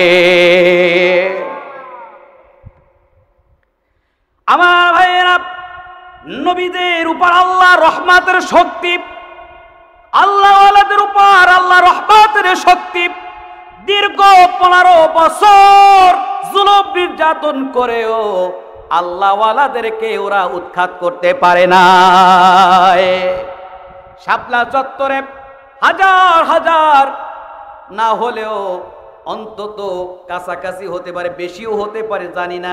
আমার ভাইয়েরা, নবীদের উপর আল্লাহ রহমতের শক্তি, আল্লাহ ওয়ালাদের উপর আল্লাহ রহমতের শক্তি। দীর্ঘ 15 বছর জুলুম নির্যাতন করেও আল্লাহ ওয়ালাদেরকে ওরা উৎখাত করতে পারে না। শাপলা চত্বরে হাজার হাজার না হলেও অন্তত কাছাকাছি হতে পারে, বেশিও হতে পারে, জানি না,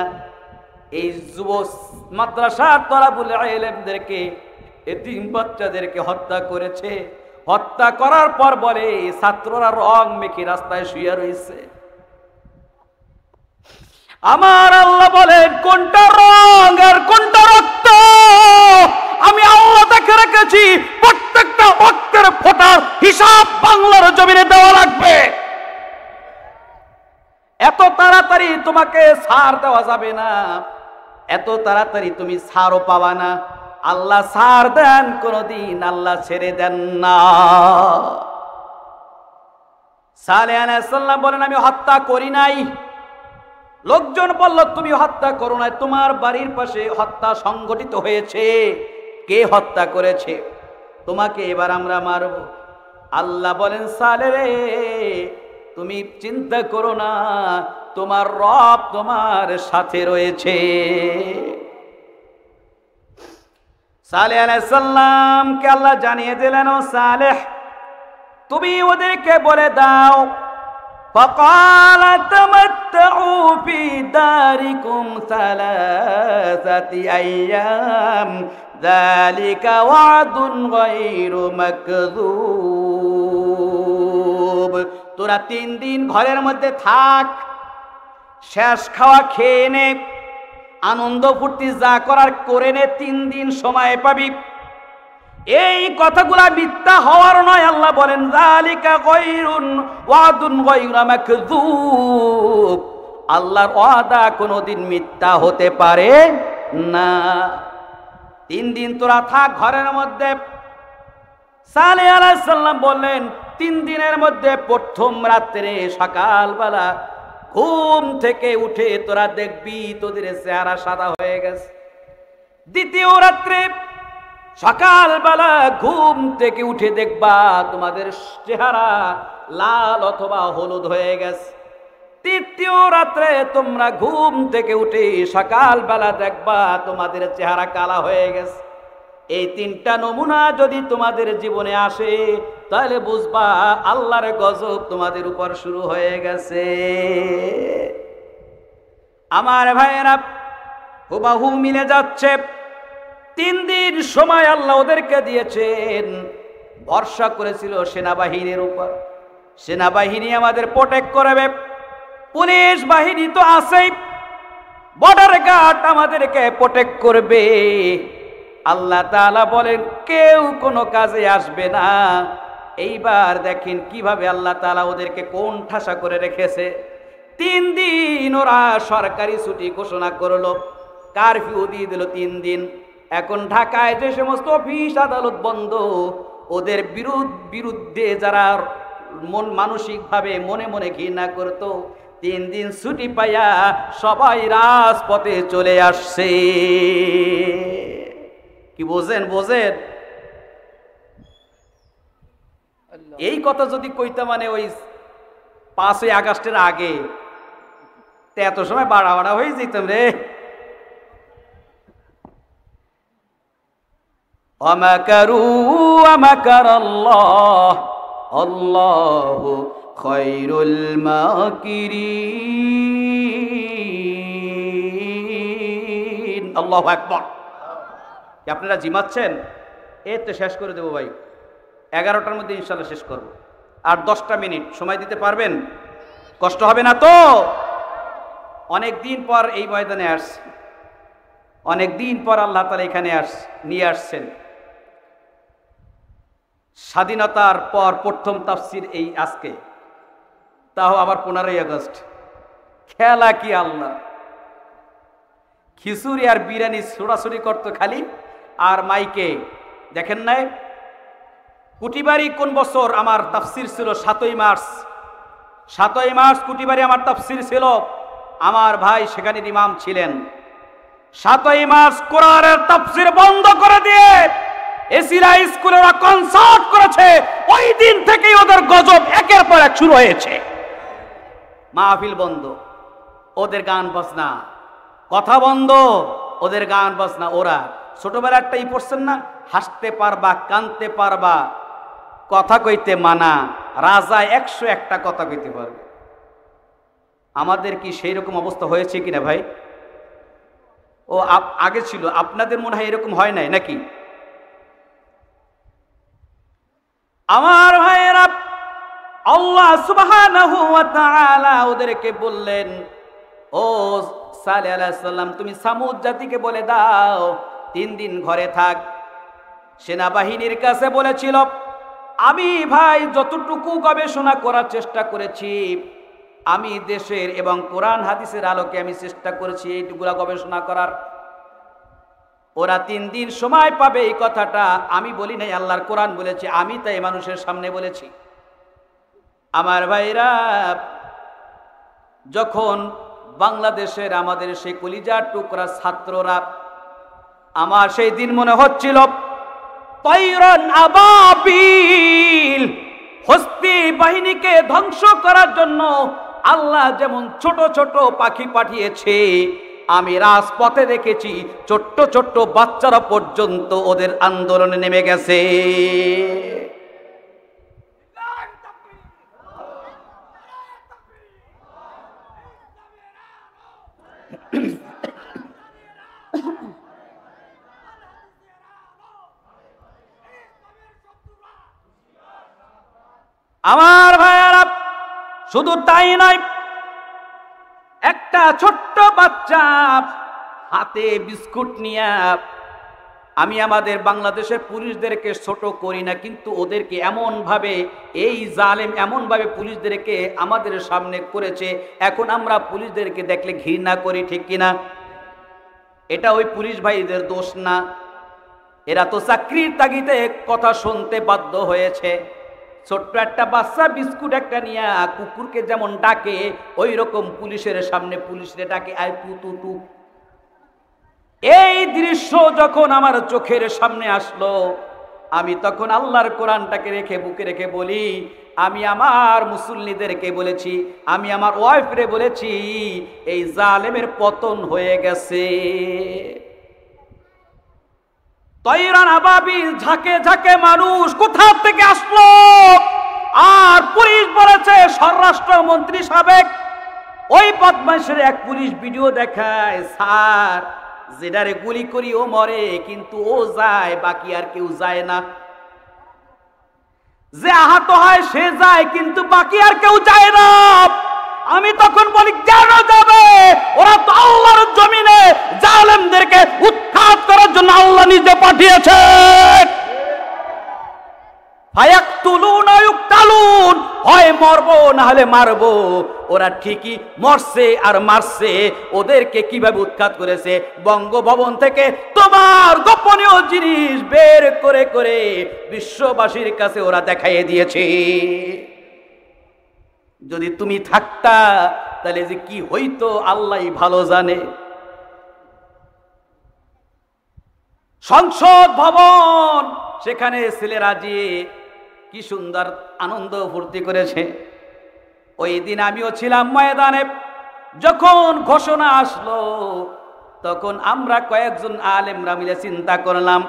এই যুব মাদ্রাসার তলাবুল ইলমদেরকে এতিম বাচ্চাদেরকে হত্যা করেছে। হত্যা করার পর বলে ছাত্ররা রং মেখে রাস্তায় শুয়ে রয়েছে। আমার আল্লাহ বলেন কোনটা রং আর কোনটা রক্ত আমি আল্লাহ দেখে রেখেছি। প্রত্যেকটা রক্তের ফোঁটার হিসাব বাংলার জমিনে দেওয়া লাগবে। এত তাড়াতাড়ি তোমাকে ছাড় দেওয়া যাবে না, এত তাড়াতাড়ি তুমি ছাড়ও পাবা না। আল্লাহ ছাড় দেন কোনদিন, আল্লাহ ছেড়ে দেন না। সালেহ আলাইহিস সালাম বলেন আমি হত্যা করি নাই। লোকজন বলল তুমি হত্যা করো নাই, তোমার বাড়ির পাশে হত্যা সংগঠিত হয়েছে। কে হত্যা করেছে? তোমাকে এবার আমরা মারব। আল্লাহ বলেন সালেহ রে তুমি চিন্তা করো না, তোমার রব তোমার সাথে রয়েছে। সালেহ আলাইহিস সালামকে আল্লাহ জানিয়ে দিলেন ও সালেহ তুমি ওদেরকে বলে দাও فقال تمتعوا في داركم 3 أيام ذلك وعد غير مكذوب। তোরা 3 দিন ঘরের মধ্যে থাক, শেষ খাওয়া খেয়ে নে, আনন্দ ফুর্তি যা করার করে নে, 3 দিন সময় পাবি। এই কথাগুলা মিথ্যা হওয়ার নয়। আল্লাহ বলেন যালিকা গায়রুন ওয়াদুন গায়রু মাকযুব। আল্লাহর ওয়াদা কোনোদিন মিথ্যা হতে পারে না। 3 দিন তোরা থাক ঘরের মধ্যে। সালেহ আলাইহিস সালাম বললেন 3 দিনের মধ্যে প্রথম রাত্রে সকালবেলা ঘুম থেকে উঠে তোরা দেখবি তোদের চেহারা সাদা হয়ে গেছে। দ্বিতীয় রাত্রে সকালবেলা ঘুম থেকে উঠে দেখবা তোমাদের চেহারা লাল অথবা হলুদ হয়ে গেছে। তৃতীয় রাত্রে তোমরা ঘুম থেকে উঠে সকালবেলা দেখবা তোমাদের চেহারা কালা হয়ে গেছে। এই 3টা নমুনা যদি তোমাদের জীবনে আসে তাহলে বুঝবা আল্লাহর গজব তোমাদের উপর শুরু হয়ে গেছে। আমার ভাইয়েরা হুবাহু মিলে যাচ্ছে। 3 দিন সময় আল্লাহ ওদেরকে দিয়েছেন। ভরসা করেছিল সেনাবাহিনীর উপর, সেনাবাহিনী আমাদের প্রোটেক্ট করবে, পুলিশ বাহিনী তো আছেই, বর্ডার গার্ড আমাদেরকে প্রোটেক্ট করবে। আল্লাহ তাআলা বলেন কেউ কোনো কাজে আসবে না। এইবার দেখেন কিভাবে আল্লাহ তাআলা ওদেরকে কোন ঠাসা করে রেখেছে। 3 দিন ওরা সরকারি ছুটি ঘোষণা করলো, কারফিউ দিয়ে দিল 3 দিন। এখন ঢাকায় যে সমস্ত অফিস আদালত বন্ধ, ওদের বিরুদ্ধে যারা মানসিকভাবে মনে মনে ঘৃণা করত 3 দিন ছুটি পাইয়া সবাই রাজপথে চলে আসছে। কি বোঝেন? বোঝেন? এই কথা যদি কইতা মানে ওই 5ই আগস্টের আগে এত সময় বাড়া হয়ে যেতাম রে। ومكروا ومكر الله والله خير الماكرين। আল্লাহু আকবার। আপনারা জিমাচ্ছেন? এই তো শেষ করে দেবো ভাই, 11টার মধ্যে ইনশাআল্লাহ শেষ করব। আর 10টা মিনিট সময় দিতে পারবেন? কষ্ট হবে না তো? অনেক দিন পর এই ময়দানে আসছি, অনেক দিন পর আল্লাহ তাআলা এখানে নিয়ে আসছেন। স্বাধীনতার পর প্রথম তাফসীর এই আজকে, তাও আবার 15ই আগস্ট। খেলা কি আল্লাহ! খিচুড়ি আর বিরিয়ানি ছোড়াছুড়ি করতো খালি, আর মাইকে দেখেন নাই? কুটিবাড়ি কোন বছর আমার তাফসীর ছিল? 7ই মার্চ। 7ই মার্চ কুটিবাড়ি আমার তাফসীর ছিল। আমার ভাই সেখানে ইমাম ছিলেন। 7ই মার্চ কোরআনের তাফসীর বন্ধ করে দিয়ে এসিরা স্কুলে ওরা কনসার্ট করেছে। ওই দিন থেকেই ওদের গজব একের পর এক শুরু হয়েছে। মাহফিল বন্ধ, ওদের গান বাজনা, কথা বন্ধ, ওদের গান বাজনা। ওরা ছোটবেলাটাই পড়ছেন না, হাসতে পারবা, কাঁদতে পারবা, কথা কইতে মানা, রাজা 101টা কথা কইতে পারবে। আমাদের কি সেই রকম অবস্থা হয়েছে কিনা ভাই? ও আগে ছিল, আপনাদের মনে হয় এরকম হয় নাই নাকি? আমার ভাইয়েরা, আল্লাহ সুবহানাহু ওয়া তাআলা ওদেরকে বললেন, ও সালেহ আলাইহিস সালাম, তুমি সামুদ জাতিকে বলে দাও 3 দিন ঘরে থাক। সেনাবাহিনীর কাছে বলেছিল, আমি ভাই যতটুকু গবেষণা করার চেষ্টা করেছি, আমি দেশের এবং কোরআন হাদিসের আলোকে আমি চেষ্টা করেছি এইটুকুলা গবেষণা করার। ওরা 3 দিন সময় পাবে এই কথাটা আমি বলি নাই, আল্লাহর কোরআন বলেছে, আমি তাই মানুষের সামনে বলেছি। আমার ভাইরা, যখন বাংলাদেশের আমাদের সেই কলিজার টুকরা ছাত্ররা, আমার সেই দিন মনে হচ্ছিল তৈরন আবাবিল, হস্তি বাহিনীকে ধ্বংস করার জন্য আল্লাহ যেমন ছোট ছোট পাখি পাঠিয়েছে, আমি রাজপথে দেখেছি ছোট্ট ছোট্ট বাচ্চারা পর্যন্ত ওদের আন্দোলনে নেমে গেছে। আমার ভাইয়ারা, শুধু তাই নয়, একটা ছোট্ট বাচ্চা হাতে বিস্কুট নিয়ে, আমি আমাদের বাংলাদেশের পুলিশদেরকে ছোট করি না, কিন্তু ওদেরকে এমন ভাবে এই জালেম এমন ভাবে পুলিশদেরকে আমাদের সামনে করেছে, এখন আমরা পুলিশদেরকে দেখলে ঘৃণা করি, ঠিক কিনা? এটা ওই পুলিশ ভাইদের দোষ না, এরা তো চাকরির তাগিদে কথা শুনতে বাধ্য হয়েছে। ছোট্ট একটা বাচ্চা বিস্কুট একটা নিয়ে কুকুরকে যেমন ডাকে, ওই রকম পুলিশের সামনে পুলিশরে ডাকে, আয় তু তু তু। এই দৃশ্য যখন আমার চোখের সামনে আসলো, আমি তখন আল্লাহর কোরআনটাকে রেখে বুকে রেখে বলি, আমি আমার মুসল্লিদেরকে বলেছি, আমি আমার ওয়াইফরে বলেছি, এই জালেমের পতন হয়ে গেছে। তৈরান আবাবিল, ঝাঁকে ঝাঁকে মানুষ কোথা থেকে আসলো, আর পুলিশ বলেছে, স্বরাষ্ট্রমন্ত্রী সাবেক ওই বদমাইশের এক পুলিশ ভিডিও দেখায়, স্যার যেটারে গুলি করি ও মরে, কিন্তু ও যায়, বাকি আর কেউ যায় না। যে আহত হয় সে যায়, কিন্তু বাকি আর কেউ যায় না। আমি তখন বলি, কেন যাবে? ওরা তো আল্লাহর জমিনে জালেমদেরকে উৎখাত করার জন্য আল্লাহ নিজে পাঠিয়েছে। ফায়াকতুলুনা ইউকতালুন, হয় মরবো না হলে মারবো। ওরা ঠিকই মরছে আর মারছে। ওদেরকে কিভাবে উৎখাত করেছে? বঙ্গভবন থেকে তোমার গোপনীয় জিনিস বের করে করে বিশ্ববাসীর কাছে ওরা দেখাইয়ে দিয়েছে। যদি তুমি থাকতা তাহলে যে কি হইতো আল্লাহই ভালো জানে। সংসদ ভবন, সেখানে ছেলেরা যে কি সুন্দর আনন্দ ফুর্তি করেছে। ওই দিন আমিও ছিলাম ময়দানে। যখন ঘোষণা আসলো, তখন আমরা কয়েকজন আলেমরা মিলে চিন্তা করলাম,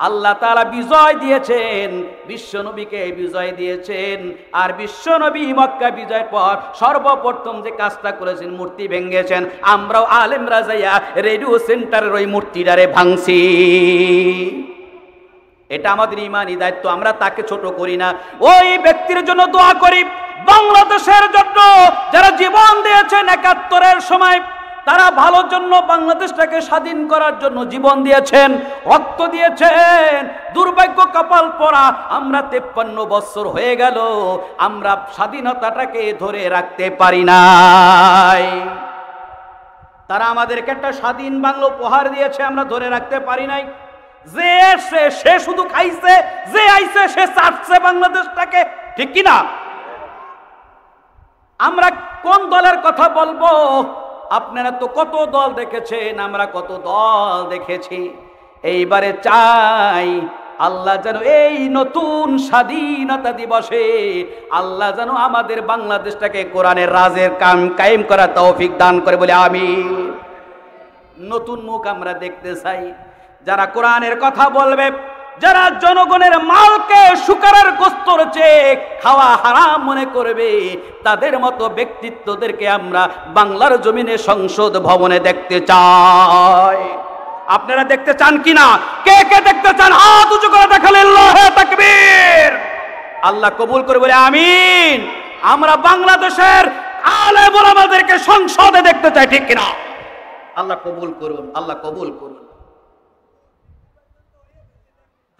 আল্লাহ তাআলা বিজয় দিয়েছেন, বিশ্বনবীকে বিজয় দিয়েছেন। আর বিশ্বনবী মক্কা বিজয়ের পর সর্বপ্রথম যে কাজটা করেছেন, মূর্তি ভেঙেছেন। আমরাও আলেমরা যাইয়া রেডিও সেন্টারের ওই মূর্তিটারে ভাঙছি। এটা আমাদের ঈমানি দায়িত্ব, আমরা তাকে ছোট করি না। ওই ব্যক্তির জন্য দোয়া করি, বাংলাদেশের জন্য যারা জীবন দিয়েছেন ৭১-এর সময়, তারা ভালোর জন্য, বাংলাদেশটাকে স্বাধীন করার জন্য জীবন দিয়েছেন, রক্ত দিয়েছেন। দুর্ভাগ্য কপাল পরা আমরা ৫৩ বছর হয়ে গেল, আমরা স্বাধীনতাটাকে ধরে রাখতে পারি নাই। তারা আমাদেরকে একটা স্বাধীন বাংলা উপহার দিয়েছে, আমরা ধরে রাখতে পারি নাই। যে এসে সে শুধু খাইছে, যে আইছে সে চাটছে বাংলাদেশটাকে, ঠিক কিনা? আমরা কোন দলের কথা বলবো? আপনারা তো কত দল দেখেছেন, আমরা কত দল দেখেছি। এইবারে চাই আল্লাহ যেন এই নতুন স্বাধীনতা দিবসে আল্লাহ যেন আমাদের বাংলাদেশটাকে কোরআনের রাজের কায়েম করার তৌফিক দান করে বলে আমিন। নতুন মুখ আমরা দেখতে চাই, যারা কোরআনের কথা বলবে, যারা জনগণের মালকে শুকরের গোস্তের চেয়ে খাওয়া হারাম মনে করবে, তাদের মতো ব্যক্তিত্বদেরকে আমরা বাংলার জমিনে সংসদ ভবনে দেখতে চাই। আপনারা দেখতে চান কিনা? কে কে দেখতে চান? হাত উঁচু করে দেখালে আল্লাহু তাকবীর। আল্লাহ কবুল করে বলে আমিন। আমরা বাংলাদেশের আলেম ওলামাদেরকে সংসদে দেখতে চাই, ঠিক কিনা? আল্লাহ কবুল করুন, আল্লাহ কবুল করুন।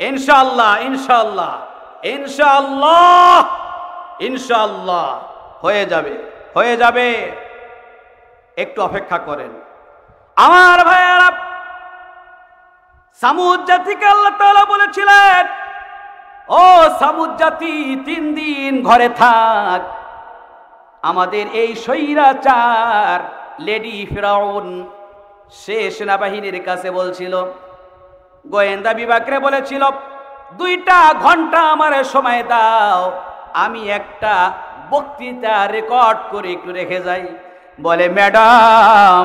ইনশাআল্লাহ ইনশাআল্লাহ ইনশাআল্লাহ ইনশাআল্লাহ হয়ে যাবে, হয়ে যাবে। একটু অপেক্ষা করেন আমার ভাইয়েরা। সামুদ জাতিকে আল্লাহ তাআলা বলেছিলেন, ও সামুদ জাতি 3 দিন ঘরে থাক। আমাদের এই স্বৈরাচার লেডি ফিরাউন সে সেনাবাহিনীর কাছে বলছিল, গোয়েন্দা বিভাগকে বলেছিল 2টা ঘন্টা আমার সময় দাও, আমি একটা বক্তৃতা রেকর্ড করে একটু রেখে যাই। বলে ম্যাডাম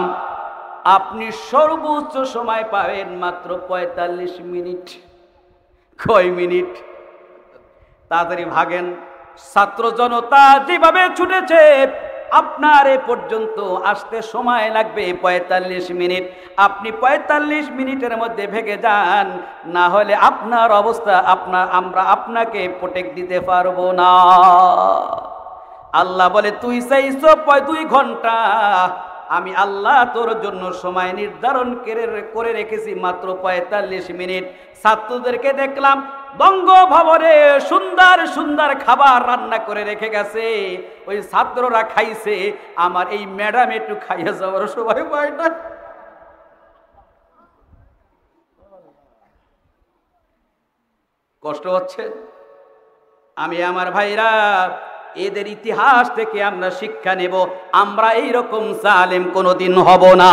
আপনি সর্বোচ্চ সময় পাবেন মাত্র 45 মিনিট। কয় মিনিট? তাড়াতাড়ি ভাগেন। ছাত্র জনতা যেভাবে ছুটেছে আপনার এ পর্যন্ত আসতে সময় লাগবে 45 মিনিট। আপনি 45 মিনিটের মধ্যে ভেগে যান, না হলে আপনার অবস্থা আমরা আপনাকে প্রোটেক্ট দিতে পারবো না। আল্লাহ বলে তুই চাইছো 2 ঘন্টা, আমি আল্লাহ তোর জন্য সময় নির্ধারণ করে রেখেছি মাত্র 45 মিনিট। ছাত্রদেরকে দেখলাম বঙ্গভবনে সুন্দর সুন্দর খাবার রান্না করে রেখে গেছে, ওই ছাত্ররা খাইছে। আমার এই ম্যাডাম একটু খাইয়ে যাওয়ার সময় পায় না। কষ্ট হচ্ছে। আমি আমার ভাইরা এদের ইতিহাস থেকে আমরা শিক্ষা নেব, আমরা এইরকম জালেম কোনোদিন হব না।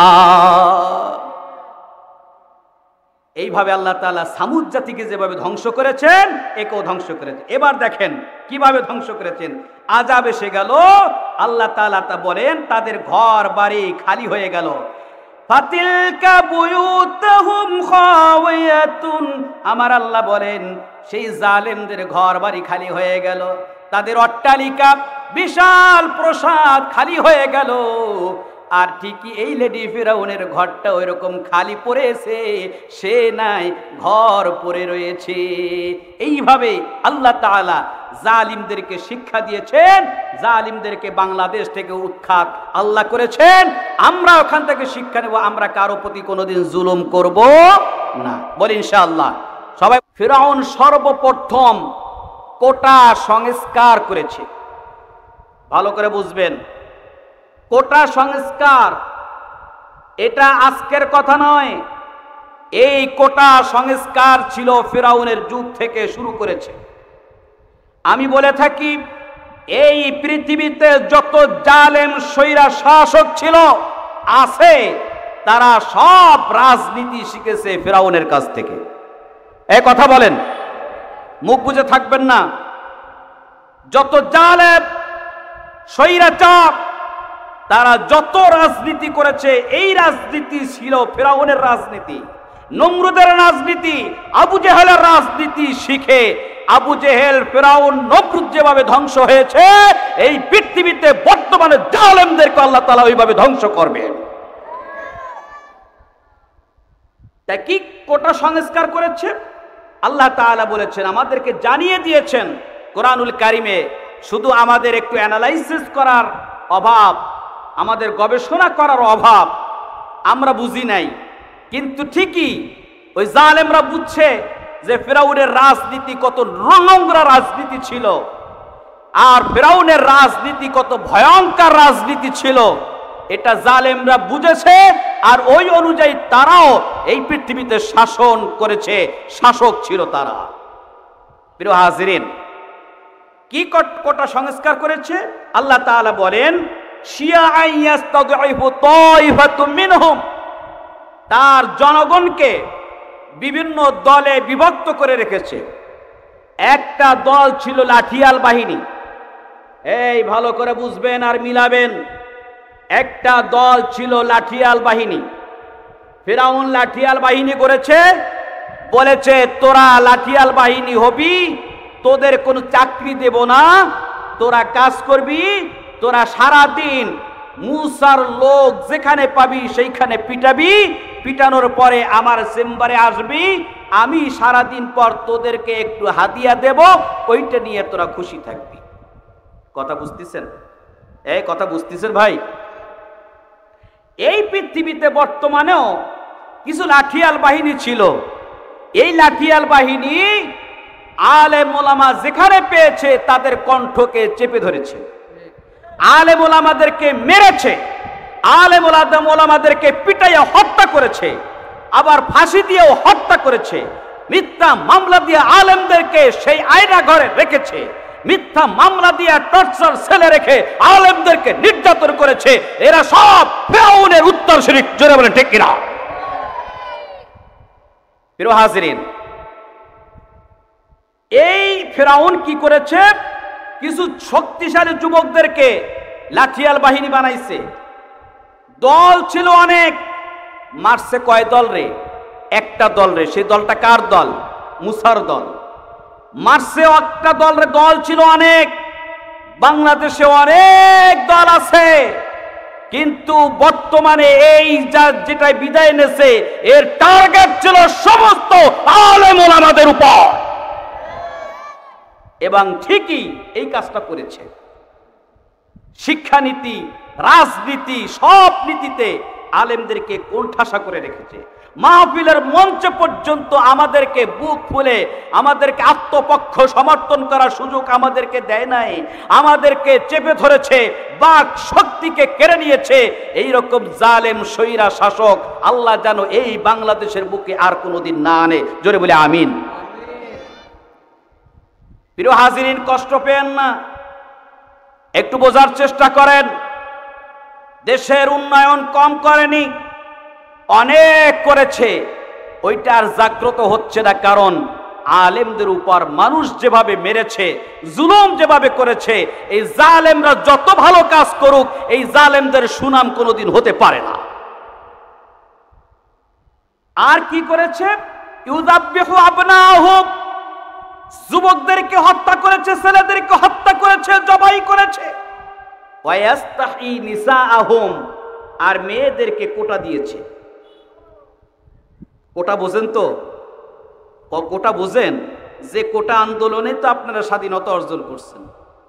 এইভাবে আল্লাহ তাআলা সামুদ জাতিকে যেভাবে ধ্বংস করেছেন একেও ধ্বংস করেছেন। এবার দেখেন কিভাবে ধ্বংস করেছেন। আযাব এসে গেল, আল্লাহ তাআলা তা বলেন তাদের ঘর বাড়ি খালি হয়ে গেল। ফাতিলকা বুয়ুতুহুম খাওয়ায়াতুন, আমার আল্লাহ বলেন সেই জালেমদের ঘর বাড়ি খালি হয়ে গেল, তাদের অট্টালিকা বিশাল প্রসাদ খালি হয়ে গেল। আর ঠিকই এই লেডি ফিরাউনের ঘরটা ওইরকম খালি পড়েছে, সে নাই ঘর পড়ে রয়েছে। এইভাবে আল্লাহ তাআলা জালিমদেরকে শিক্ষা দিয়েছেন, জালিমদেরকে বাংলাদেশ থেকে উৎখাত আল্লাহ করেছেন। আমরা ওখান থেকে শিক্ষা নেব, আমরা কারো প্রতি কোনোদিন জুলুম করব না, বলি ইনশাআল্লাহ। সবাই ফিরাউন সর্বপ্রথম কোটা সংস্কার করেছে, ভালো করে বুঝবেন। কোটা সংস্কার এটা আজকের কথা নয়, এই কোটা সংস্কার ছিল ফিরাউনের যুগ থেকে শুরু করেছে। আমি বলে থাকি এই পৃথিবীতে যত জালেম স্বৈরা শাসক ছিল আছে, তারা সব রাজনীতি শিখেছে ফিরাউনের কাছ থেকে। এই কথা বলেন, মুখ বুজে থাকবেন না। যত জালেম স্বৈরাচার তারা যত রাজনীতি করেছে, এই রাজনীতি ছিল ফিরাউনের রাজনীতি, নমরুদের রাজনীতি, আবু জেহেলের রাজনীতি শিখে আবু জেহেল, ফিরাউন, নমরুদ যেভাবে ধ্বংস হয়েছে, এই পৃথিবীতে বর্তমানে জালেমদেরকে আল্লাহ তাআলা ওইভাবে ধ্বংস করবেন। তাই কি কোটা সংস্কার করেছে আল্লাহ তাআলা বলেছেন, আমাদেরকে জানিয়ে দিয়েছেন কোরআনুল কারিমে। শুধু আমাদের একটু অ্যানালাইসিস করার অভাব, আমাদের গবেষণা করার অভাব, আমরা বুঝি নাই। কিন্তু ঠিকই ওই জালেমরা বুঝছে যে ফিরাউনের রাজনীতি কত নোংরা রাজনীতি ছিল, আর ফিরাউনের রাজনীতি কত ভয়ঙ্কর রাজনীতি ছিল, এটা জালেমরা বুঝেছে। আর ওই অনুযায়ী তারাও এই পৃথিবীতে শাসন করেছে, শাসক ছিল তারা। প্রিয় হাজিরিন, কি কোটা সংস্কার করেছে আল্লাহ তাআলা বলেন, শিয়াআন ইয়াস্তাদঈফু তায়ফাতুম মিনহুম, তার জনগণকে বিভিন্ন দলে বিভক্ত করে রেখেছে। একটা দল ছিল লাঠিয়াল বাহিনী, এই ভালো করে বুঝবেন আর মিলাবেন। একটা দল ছিল লাঠিয়াল বাহিনী। ফিরাউন লাঠিয়াল বাহিনী করেছে, বলেছে তোরা লাঠিয়াল বাহিনী হবি, তোদের কোনো চাকরি দেব না, তোরা কাজ করবি, তোরা সারা দিন মুসার লোক যেখানে পাবি সেইখানে পিটাবি, পিটানোর পরে আমার চেম্বারে আসবি, আমি সারাদিন পর তোদেরকে একটু হাদিয়া দেব, ওইটা নিয়ে তোরা খুশি থাকবি। কথা বুঝতেছেন? এই কথা বুঝতেছেন ভাই? এই পৃথিবীতে বর্তমানেও কিছু লাঠিয়াল বাহিনী ছিল। এই লাঠিয়াল বাহিনী আলেম ওলামা যেখানে পেয়েছে তাদের কণ্ঠকে চেপে ধরেছে, আলেম ওলামাদেরকে মেরেছে, আলেম ওলামাদেরকে পিটাইয়া হত্যা করেছে, আবার ফাঁসি দিয়েও হত্যা করেছে, মিথ্যা মামলা দিয়ে আলেমদেরকে সেই আয়না ঘরে রেখেছে, মিথ্যা মামলা দিয়ে টর্চার সেলে রেখে আলেমদেরকে নির্যাতন করেছে। এরা সব ফিরআউনের উত্তরসূরি। জোরে বলেন ঠিক কিনা? প্রিয় হাজিরিন, এই ফিরআউন কি করেছে? কিছু শক্তিশালী যুবকদেরকে লাঠিয়াল বাহিনী বানাইছে। দল ছিল অনেক, মারছে কয় দল রে? একটা দল রে। সেই দলটা কার দল? মুসার দল। মারছে একটা দল রে। দল ছিল অনেক, বাংলাদেশে অনেক দল আছে, কিন্তু বর্তমানে এই যেটা বিদায় নেছে এর টার্গেট ছিল সমস্ত আলেম ওলামাদের উপর, এবং ঠিকই এই কাজটা করেছে। শিক্ষানীতি, রাজনীতি, সব নীতিতে আলেমদেরকে কোণঠাসা করে রেখেছে। মাহফিলের মঞ্চে পর্যন্ত আমাদেরকে বুক ফুলে আমাদেরকে আত্মপক্ষ সমর্থন করার সুযোগ আমাদেরকে দেয় নাই, আমাদেরকে চেপে ধরেছে, বাক শক্তিকে কেড়ে নিয়েছে। এই রকম জালেম স্বৈরা শাসক আল্লাহ যেন এই বাংলাদেশের বুকে আর কোনোদিন না আনে। জোরে বলে আমিন। প্রিয় হাজিরিন, কষ্ট পেয়েন না, একটু বোঝার চেষ্টা করেন। দেশের উন্নয়ন কম করেনি, অনেক করেছে। ওইটা আর জাগ্রত হচ্ছে না, কারণ আলেমদের উপর মানুষ যেভাবে মেরেছে, জুলুম যেভাবে করেছে, এই জালেমরা যত ভালো কাজ করুক এই জালেমদের সুনাম কোনোদিন হতে পারে না। আর কি করেছে? ইউযাব্বিহু আবনাহুম, যুবকদেরকে হত্যা করেছে, ছেলেদেরকে হত্যা করেছে, জবাই করেছে। ওয়ায়াস্তাহি নিসাআহুম, আর মেয়েদেরকে কোটা দিয়েছে। কোটা বোঝেন তো? কোটা বোঝেন? যে কোটা আন্দোলনে তো আপনারা স্বাধীনতা অর্জন করছেন,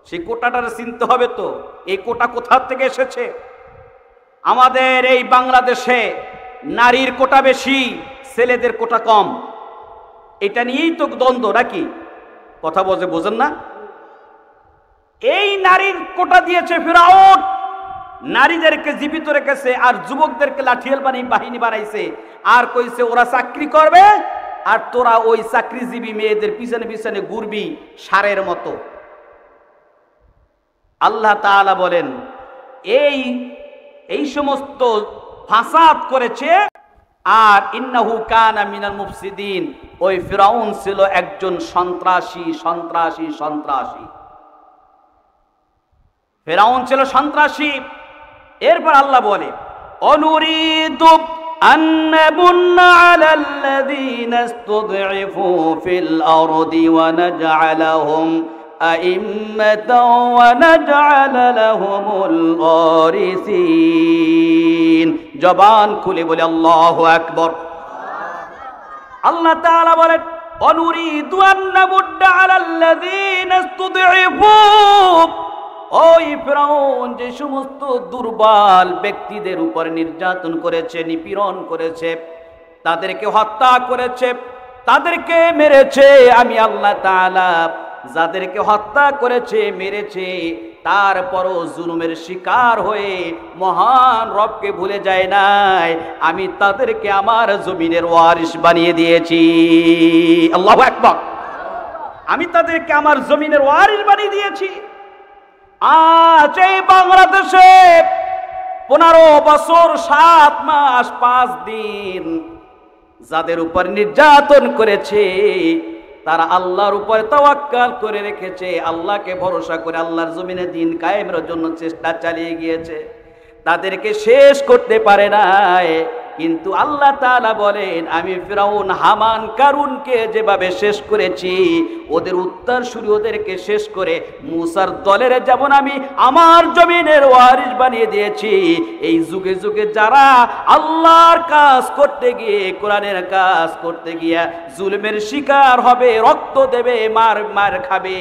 সেই কোটাটা চিনতে হবে তো। এই কোটা কোথা থেকে এসেছে? আমাদের এই বাংলাদেশে নারীর কোটা বেশি, ছেলেদের কোটা কম। এটা নিয়েই তো দ্বন্দ্ব, নাকি? কথা বোঝেন না? এই নারীর কোটা দিয়েছে ফিরআউন, নারীদেরকে জীবিত রেখেছে, আর যুবকদেরকে লাঠিয়াল বাহিনী বানাইছে, আর কইছে ওরা চাকরি করবে আর তোরা ওই চাকরিজীবী মেয়েদের পিছনে পিছনে ঘুরবি ষাঁড়ের মতো। আল্লাহ তাআলা বলেন এই সমস্ত ফাসাদ করেছে। আর ইন্নাহু কানা মিনাল মুফসিদিন, ওই ফিরআউন ছিল একজন সন্ত্রাসী। ফিরআউন ছিল সন্ত্রাসী। এরপর আল্লাহ বলে, অনুরিদু আন্নাবুন্না আলাল্লাযীনা ইসতুদঈফু ফিল আরদি ওয়া নাজআলাহুম আইম্মাতাও ওয়া নাজআলা লাহুমুল ওয়ারিসিন। জবান খুলে বলে আল্লাহু আকবার। আল্লাহ তাআলা বলেন, অনুরিদু আন্নাবুন্না আলাল্লাযীনা ইসতুদঈফু, ওই ফিরআউন যে সমস্ত দুর্বল ব্যক্তিদের উপর নির্যাতন করেছে, নিপীড়ন করেছে, তাদেরকে হত্যা করেছে, তাদেরকে মেরেছে, আমি আল্লাহ তাআলা যাদেরকে হত্যা করেছে, মেরেছে, তারপরও জুলুমের শিকার হয়ে মহান রবকে ভুলে যায় নাই, আমি তাদেরকে আমার জমিনের ওয়ারিস বানিয়ে দিয়েছি। আল্লাহু আকবার। আমি তাদেরকে আমার জমিনের ওয়ারিস বানিয়ে দিয়েছি। আজ এই বাংলাদেশে 15 বছর 7 মাস 5 দিন যাদের উপর নির্যাতন করেছে, তারা আল্লাহর উপর তাওয়াক্কুল করে রেখেছে, আল্লাহকে ভরসা করে আল্লাহর জমিনে দিন কায়েমের জন্য চেষ্টা চালিয়ে গিয়েছে, তাদেরকে শেষ করতে পারে নাই। কিন্তু আল্লাহ তাআলা বলেন আমি ফিরাউন হামান কারুনকে যেভাবে শেষ করেছি ওদের উত্তরসূরি ওদেরকে শেষ করে মুসার দলের যেমন আমি আমার জমিনের ওয়ারিস বানিয়ে দিয়েছি এই যুগে যুগে যারা আল্লাহর কাজ করতে গিয়ে কোরআনের কাজ করতে গিয়া জুলমের শিকার হবে রক্ত দেবে মার খাবে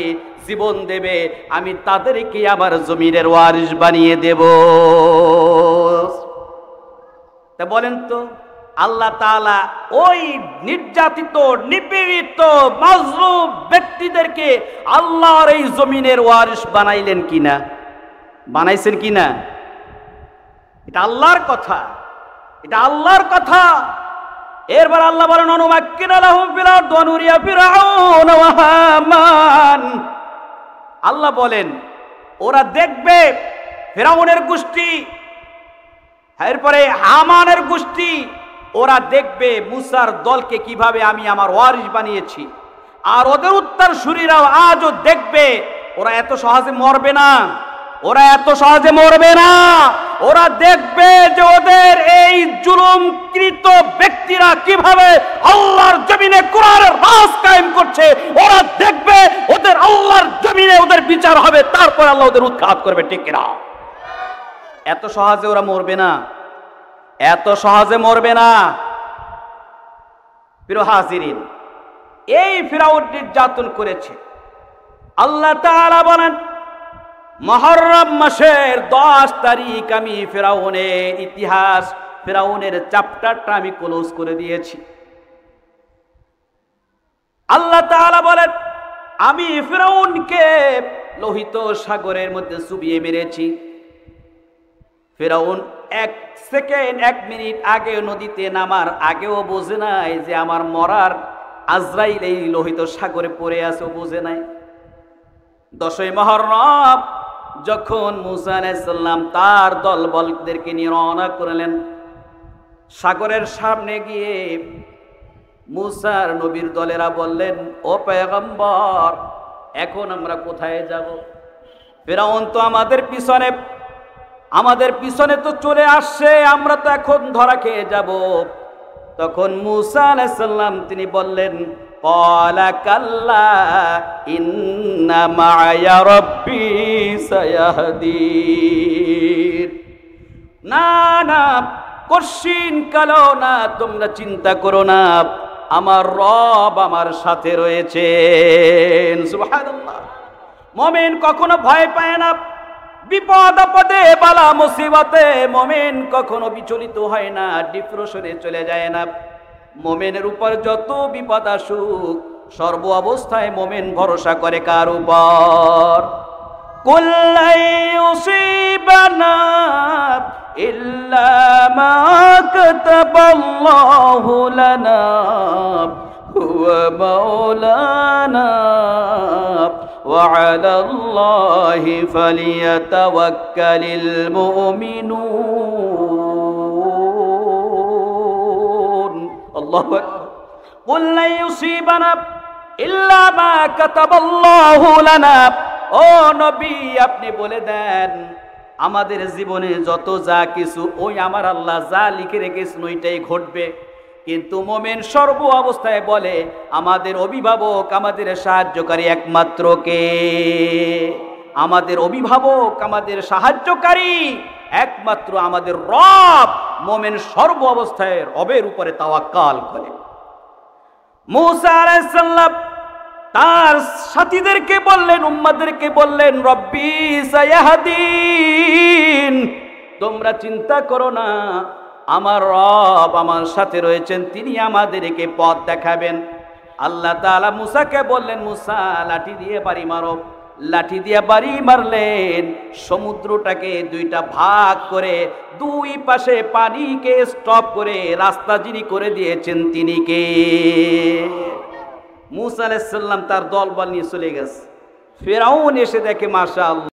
জীবন দেবে আমি তাদেরকে আবার জমিনের ওয়ারিস বানিয়ে দেব। তা বলেন তো আল্লাহ তাআলা ওই নির্যাতিত নিপীড়িত মাজলুম ব্যক্তিদেরকে আল্লাহর এই জমিনের ওয়ারিস বানাইলেন কিনা? বানাইছেন কিনা? এটা আল্লাহর কথা, এটা আল্লাহর কথা। এরপর আল্লাহ বলেন অনুমাক্কিনা লাহুম ফিল আরদি ওয়া নুরিয়া ফিরআউন ওয়া হামান। আল্লাহ বলেন ওরা দেখবে ফিরআউনের গোষ্ঠী, এরপরে হামানের গোষ্ঠী, ওরা দেখবে মুসার দলকে কিভাবে আমি আমার ওয়ারিস বানিয়েছি। আর ওদের উত্তরসূরিরাও আজও দেখবে ওরা এত সহজে মরবে না, ওরা এত সহজে মরবে না। ওরা দেখবে যে ওদের এই জুলুমকৃত ব্যক্তিরা কিভাবে আল্লাহর জমিনে কোরআনের রাজ কায়েম করছে। ওরা দেখবে ওদের আল্লাহর জমিনে ওদের বিচার হবে, তারপর আল্লাহ ওদের উৎখাত করবে, ঠিক কিনা? এত সহজে ওরা মরবে না, এত সহজে মরবে না। প্রিয় হাজিরিন, এই ফিরাউন নির্যাতন করেছে। আল্লাহ তাআলা বলেন মুহররম মাসের 10 তারিখ আমি ফিরাউনের ইতিহাস, ফিরাউনের চ্যাপ্টারটা আমি ক্লোজ করে দিয়েছি। আল্লাহ তাআলা বলেন আমি ফিরাউনকে লোহিত সাগরের মধ্যে চুবিয়ে মেরেছি। ফিরাউন 1 সেকেন্ড 1 মিনিট আগে নদীতে নামার আগেও বোঝে নাই যে আমার মরার আজরাইল এই লোহিত সাগরে পড়ে আছে, ও বোঝে নাই। 10ই মুহররম যখন মুসা আলাইহিস সালাম তার দলবলদেরকে নিয়ে রওনা করলেন, সাগরের সামনে গিয়ে মুসার নবীর দলেরা বললেন ও পয়গম্বর এখন আমরা কোথায় যাব? ফিরাউন তো আমাদের পিছনে তো চলে আসছে, আমরা তো এখন ধরা খেয়ে যাব। তখন মুসা আলাইহিস সালাম তিনি বললেন ক্বালা কাল্লা ইন্না মা'আয়া রাব্বি সায়াহদিন। না না, কশিন কালো না, তোমরা চিন্তা করো না, আমার রব আমার সাথে রয়েছেন। সুবহানাল্লাহ। মুমিন কখনো ভয় পায় না, বিপদ আপদে বালা মুসিবতে মুমিন কখনো বিচলিত হয় না, ডিপ্রেশনে চলে যায় না। মুমিনের উপর যত বিপদ আসুক সর্ব অবস্থায় মুমিন ভরসা করে কার উপর? কুল্লা ইউসিবানা ইল্লা মা কাতাবাল্লাহু লানা হুয়া মাওলানা ওয়া আলাল্লাহি ফালিয়াতাওয়াক্কালিল মুমিনুন। আল্লাহু আকবার। কুল লা ইউসিবানা ইল্লা মা কাতাবাল্লাহু লানা। ও নবী আপনি বলে দেন আমাদের জীবনে যত যা কিছু ওই আমার আল্লাহ যা লিখে রেখেছেন ওইটাই ঘটবে। কিন্তু মুমিন সর্ব অবস্থায় বলে আমাদের অভিভাবক, আমাদের সাহায্যকারী একমাত্র কে? আমাদের অভিভাবক, আমাদের সাহায্যকারী একমাত্র আমাদের রব। মুমিন সর্ব অবস্থায় রবের উপরে তাওয়াক্কাল করে। মুসা আলাইহিস সালাম তার সাথীদেরকে বললেন, উম্মতদেরকে বললেন রব্বি সায়াহদিন, তোমরা চিন্তা করো না, আমার রব আমার সাথে রয়েছেন, তিনি আমাদেরকে পথ দেখাবেন। আল্লাহ তাআলা মুসাকে বললেন মুসা লাঠি দিয়ে বাড়ি মারো। লাঠি দিয়ে বাড়ি মারলেন, সমুদ্রটাকে 2টা ভাগ করে 2 পাশে পানিকে স্টপ করে রাস্তা যিনি করে দিয়েছেন তিনি কে? মুসা আলাইহিস সালাম তার দলবল নিয়ে চলে গেছে। ফিরআউন এসে দেখে মাশাআল্লাহ